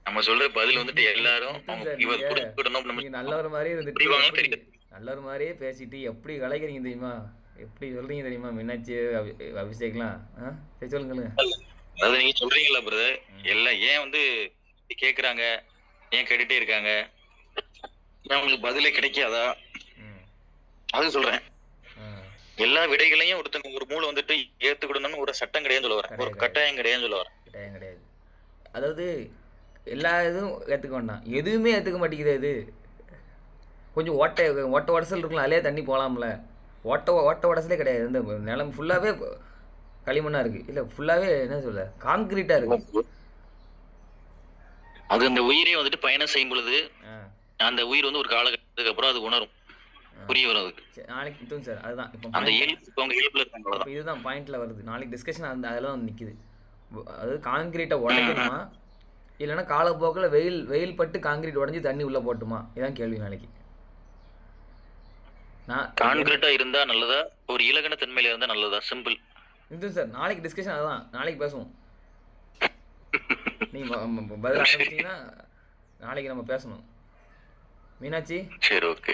நம்ம சொல்ற பதில் வந்துட்டு எல்லாரும் இவர் புரிஞ்சுக்கணும். நீங்க நல்ல ஒரு மாதிரியே இருந்துட்டு நல்ல ஒரு மாதிரியே பேசிட்டு எப்படி கலைக்கிறீங்க தெரியுமா, எப்படி சொல்றீங்க தெரியுமா மீனாட்சி அபிஷேக்லாம். சரி சொல்லுங்க. அதாவது நீங்க சொல்றீங்களா பிரதர், எல்லாம் ஏன் வந்து கேக்குறாங்க, ஏன் கேட்டுட்டே இருக்காங்க, அவங்களுக்கு பதிலே கிடைக்காதா, அது சொல்றேன். எல்லா விடைகளையும் ஒருத்தங்க ஒரு மூளை வந்துட்டு ஏத்துக்கிடணும்னு ஒரு சட்டம் கிடையாது சொல்ல வரேன், ஒரு கட்டாயம் கிடையாது சொல்ல வரேன். கட்டாயம் கிடையாது. அதாவது எல்லா இதுவும் ஏத்துக்க வேண்டாம், எதுவுமே ஏத்துக்க மாட்டேங்குது. அது கொஞ்சம் ஓட்ட உடசல் இருக்கலாம், அதிலே தண்ணி போகலாம்ல. ஓட்ட உடசலே கிடையாது. இந்த நிலம் ஃபுல்லாவே களிமண்ணா இருக்கு, இல்ல ஃபுல்லாவே என்ன சொல்ல கான்கிரீட்டா இருக்கு. அது அந்த உயிரே வந்துட்டு பயணம் செய்யும் பொழுது அந்த உயிர் வந்து ஒரு காலகட்டத்துக்கு அப்புறம் அது உணரும், புரிய வரும். அதுக்கு நாளைக்கு சார் அதுதான் இப்போ அந்த இயல்புல இருக்காங்க. இதுதான் பாயிண்ட்ல வருது. நாளைக்கு டிஸ்கஷன் அதெல்லாம் வந்து நிக்குது. அதாவது கான்கிரீட்டை உடைக்கணுமா, இல்லைன்னா காலப்போக்கில் வெயில் பட்டு கான்கிரீட் உடஞ்சி தண்ணி உள்ள போட்டுமா, இதான் கேள்வி நாளைக்கு. கான்கிரீட்டா இருந்தா நல்லதா, ஒரு இலகன தன்மையில இருந்தா நல்லதா? சிம்பிள். இது சார் நாளைக்கு டிஸ்கஷன் அதுதான், நாளைக்கு பேசுவோம். நீங்க பதில் ஆரம்பிச்சீங்கன்னா நாளைக்கு நம்ம பேசணும் மீனாட்சி. சரி ஓகே.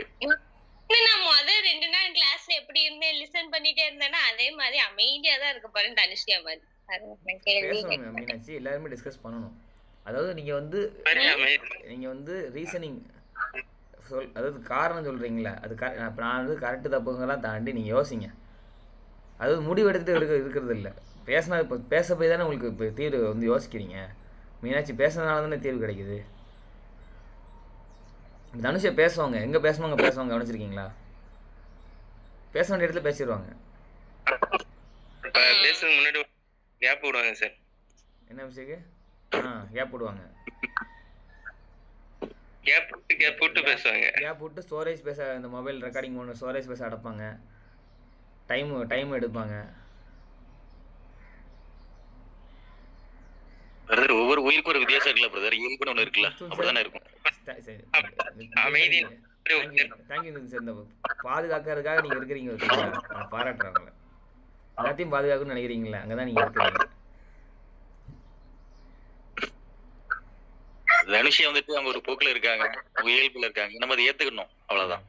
நான் முதல் 2 நாள் கிளாஸ்ல எப்படி இருந்தேன், லிசன் பண்ணிட்டே இருந்தேன்னா அதே மாதிரி அமைதியா தான் இருக்க போறேன். தனுஷ்யா மாதிரி பேசணும் மீனாட்சி, எல்லாருமே டிஸ்கஸ் பண்ணணும். அதாவது நீங்க வந்து ரீசனிங் அதாவது காரணம் சொல்றீங்களா, அது நான் வந்து கரெக்டு தப்புங்கெல்லாம் தாண்டி நீங்க யோசிங்க. அதாவது முடிவு எடுத்துட்டு இருக்கிறது இல்லை. பேசினா இப்போ பேச போய் தானே உங்களுக்கு இப்போ தீர்வு வந்து யோசிக்கிறீங்க. மீனாட்சி பேசுறதுனால தானே தீர்வு கிடைக்குது. தனுஷை பேசுவாங்க, எங்கே பேசுவாங்க கவனிச்சிருக்கீங்களா? பேச வேண்டிய இடத்துல பேசிடுவாங்க. பேசுறதுக்கு முன்னாடி கேப் விடுவாங்க சார். என்ன விஷயம்? கேப் விடுவாங்க. கேப் விட்டு பேசுவாங்க. கேப் விட்டு ஸ்டோரேஜ் பேச, இந்த மொபைல் ரெக்கார்டிங் ஒன்று ஸ்டோரேஜ் பேச அடைப்பாங்க. டைம் எடுப்பாங்க. பிரதர், ஒவ்வொரு உயிருக்கும் ஒரு வித்தியாசம் இருக்குல்ல பிரதர், இயல்புன்னு ஒன்று இருக்குல்ல, அப்படிதானே இருக்கும். Thank you sir. இந்த பாதுகாக்கிறதுக்காக நீங்க இருக்கிறீங்க, பாராட்டுறாங்களே. எல்லாத்தையும் பாதுகாக்கணும்னு நினைக்கிறீங்களா, அங்கதான் நீங்க இருக்கிறீங்க. தனுஷியா வந்துட்டு அவங்க ஒரு போக்குல இருக்காங்க, இயல்புல இருக்காங்க, நம்ம அதை ஏத்துக்கணும், அவ்வளவுதான்.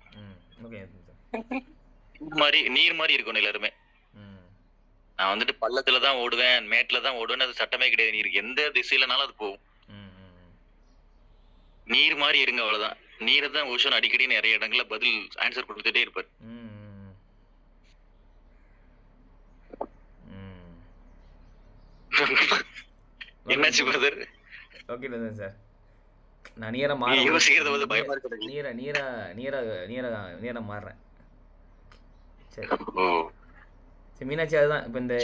நீர் மாதிரி இருக்கணும் எல்லாருமே. நான் வந்துட்டு பள்ளத்துல தான் ஓடுவேன், மேட்ல தான் ஓடுவேன், அது சட்டமே கிடையாது. நீர் எந்த திசையிலனாலும் அது போகும். நீர் மாதிரி இருங்க, அவ்வளவுதான். நீரை தான் ஓஷன் அடிக்கடி நிறைய இடங்கள்ல பதில் ஆன்சர் கொடுத்துட்டே இருப்பார். என்னாச்சு பிரதர்? ஓகே சார், நான் நீரா மாறேன். யோசிக்கிறது வந்து பயமா இருக்கு. நீரா மாறுறேன். சரி மீனாட்சி, அதுதான் இப்போ இந்த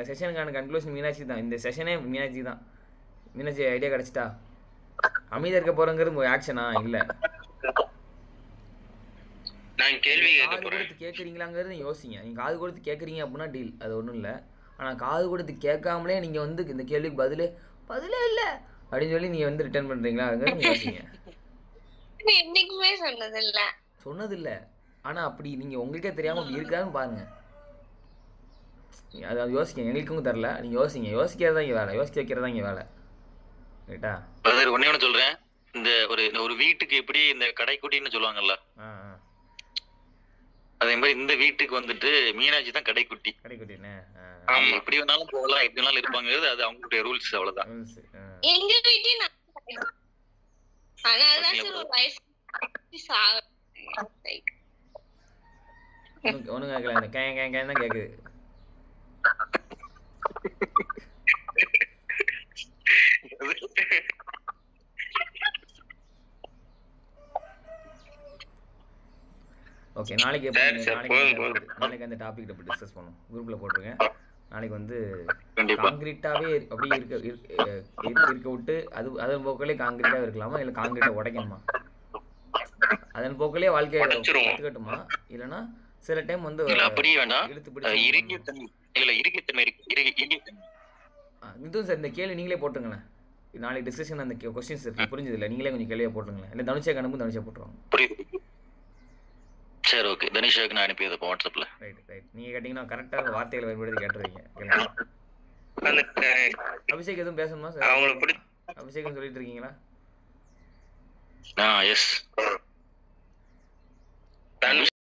செஷனுக்கான கன்க்ளூஷன் மீனாட்சி தான். இந்த செஷனே மீனாட்சி தான். மீனாட்சி ஐடியா கிடைச்சிட்டா? அமைதியா இருக்க போறங்கிறது ஒரு ஆக்ஷனா? இல்ல நான் கேள்வி கேட்க காது போறேன். கொடுத்து கேட்குறீங்களாங்கிறது நீங்க யோசிங்க. நீங்க காது கொடுத்து கேட்குறீங்க அப்படின்னா டீல், அது ஒன்றும் இல்லை. ஆனால் காது கொடுத்து கேட்காமலே நீங்கள் வந்து இந்த கேள்விக்கு பதிலே இல்லை அப்படின்னு சொல்லி நீங்கள் வந்து ரிட்டர்ன் பண்ணுறீங்களா, அதுங்கிறது நீங்கள் யோசிங்க. என்னைக்குமே சொன்னதில்லை, ஆனால் அப்படி நீங்கள் உங்களுக்கே தெரியாமல் அப்படி இருக்காதுன்னு பாருங்க. அது யோசிங்க, எங்களுக்கும் தரல, நீங்கள் யோசிங்க. யோசிக்கிறதா இங்கே வேலை, யோசிக்க வைக்கிறதா இங்கே வேலை. ரைட்டா? ஒன்னே ஒன்று சொல்றேன். இந்த ஒரு வீட்டுக்கு எப்படி இந்த கடைக்குட்டின்னு சொல்லுவாங்கல்ல, அதே மாதிரி இந்த வீட்டுக்கு வந்துட்டு மீனாட்சி தான் கடைக்குட்டி. கடைக்குட்டின்னு ஆமா, எப்படி வேணாலும் போகலாம், எப்படி வேணாலும் இருப்பாங்கிறது அது அவங்களுடைய ரூல்ஸ், அவ்வளவுதான். எங்க வீட்டையும் ஒண்ணும் கேட்கல, இந்த கேன் தான் கேக்குது. ஓகே, நாளைக்கு அந்த டாபிக் பத்தி டிஸ்கஸ் பண்ணுவோம். குரூப்ல போட்டுருங்க. நாளைக்கு வந்து காங்கிரீட்டாவே அப்படியே இருக்க விட்டு அதன் போக்கிலே காங்கிரீட்டாவே இருக்கலாமா, இல்ல காங்கிரீட்டை உடைக்கணுமா, அதன் போக்கிலே வாழ்க்கையை கத்துக்கட்டுமா, இல்லைன்னா சில டைம் வந்து அப்படியே வேண்டாம், இழுத்து பிடிச்சி மிதுன் சார் இந்த கேள்வி நீங்களே போட்டுங்களேன். நாளைக்கு டிஸ்கஷன் அந்த கொஸ்டின்ஸ் இருக்கு, புரிஞ்சது இல்லை, நீங்களே கொஞ்சம் கேள்வியை போட்டுங்களேன். இல்லை தனுஷா கணமும் தனுஷா போட்டுருவாங்க. சரி, ஓகே. தனிஷாக்கு நான் அனுப்பியது வாட்ஸ்அப்ல. ரைட். நீங்க கேட்டீங்கன்னா கரெக்டான வார்த்தைகளை பயன்படுத்தி கேட்டுருவீங்க. அபிஷேக் எதுவும் பேசணுமா சார்? அபிஷேக் சொல்லிட்டு இருக்கீங்களா? எஸ்.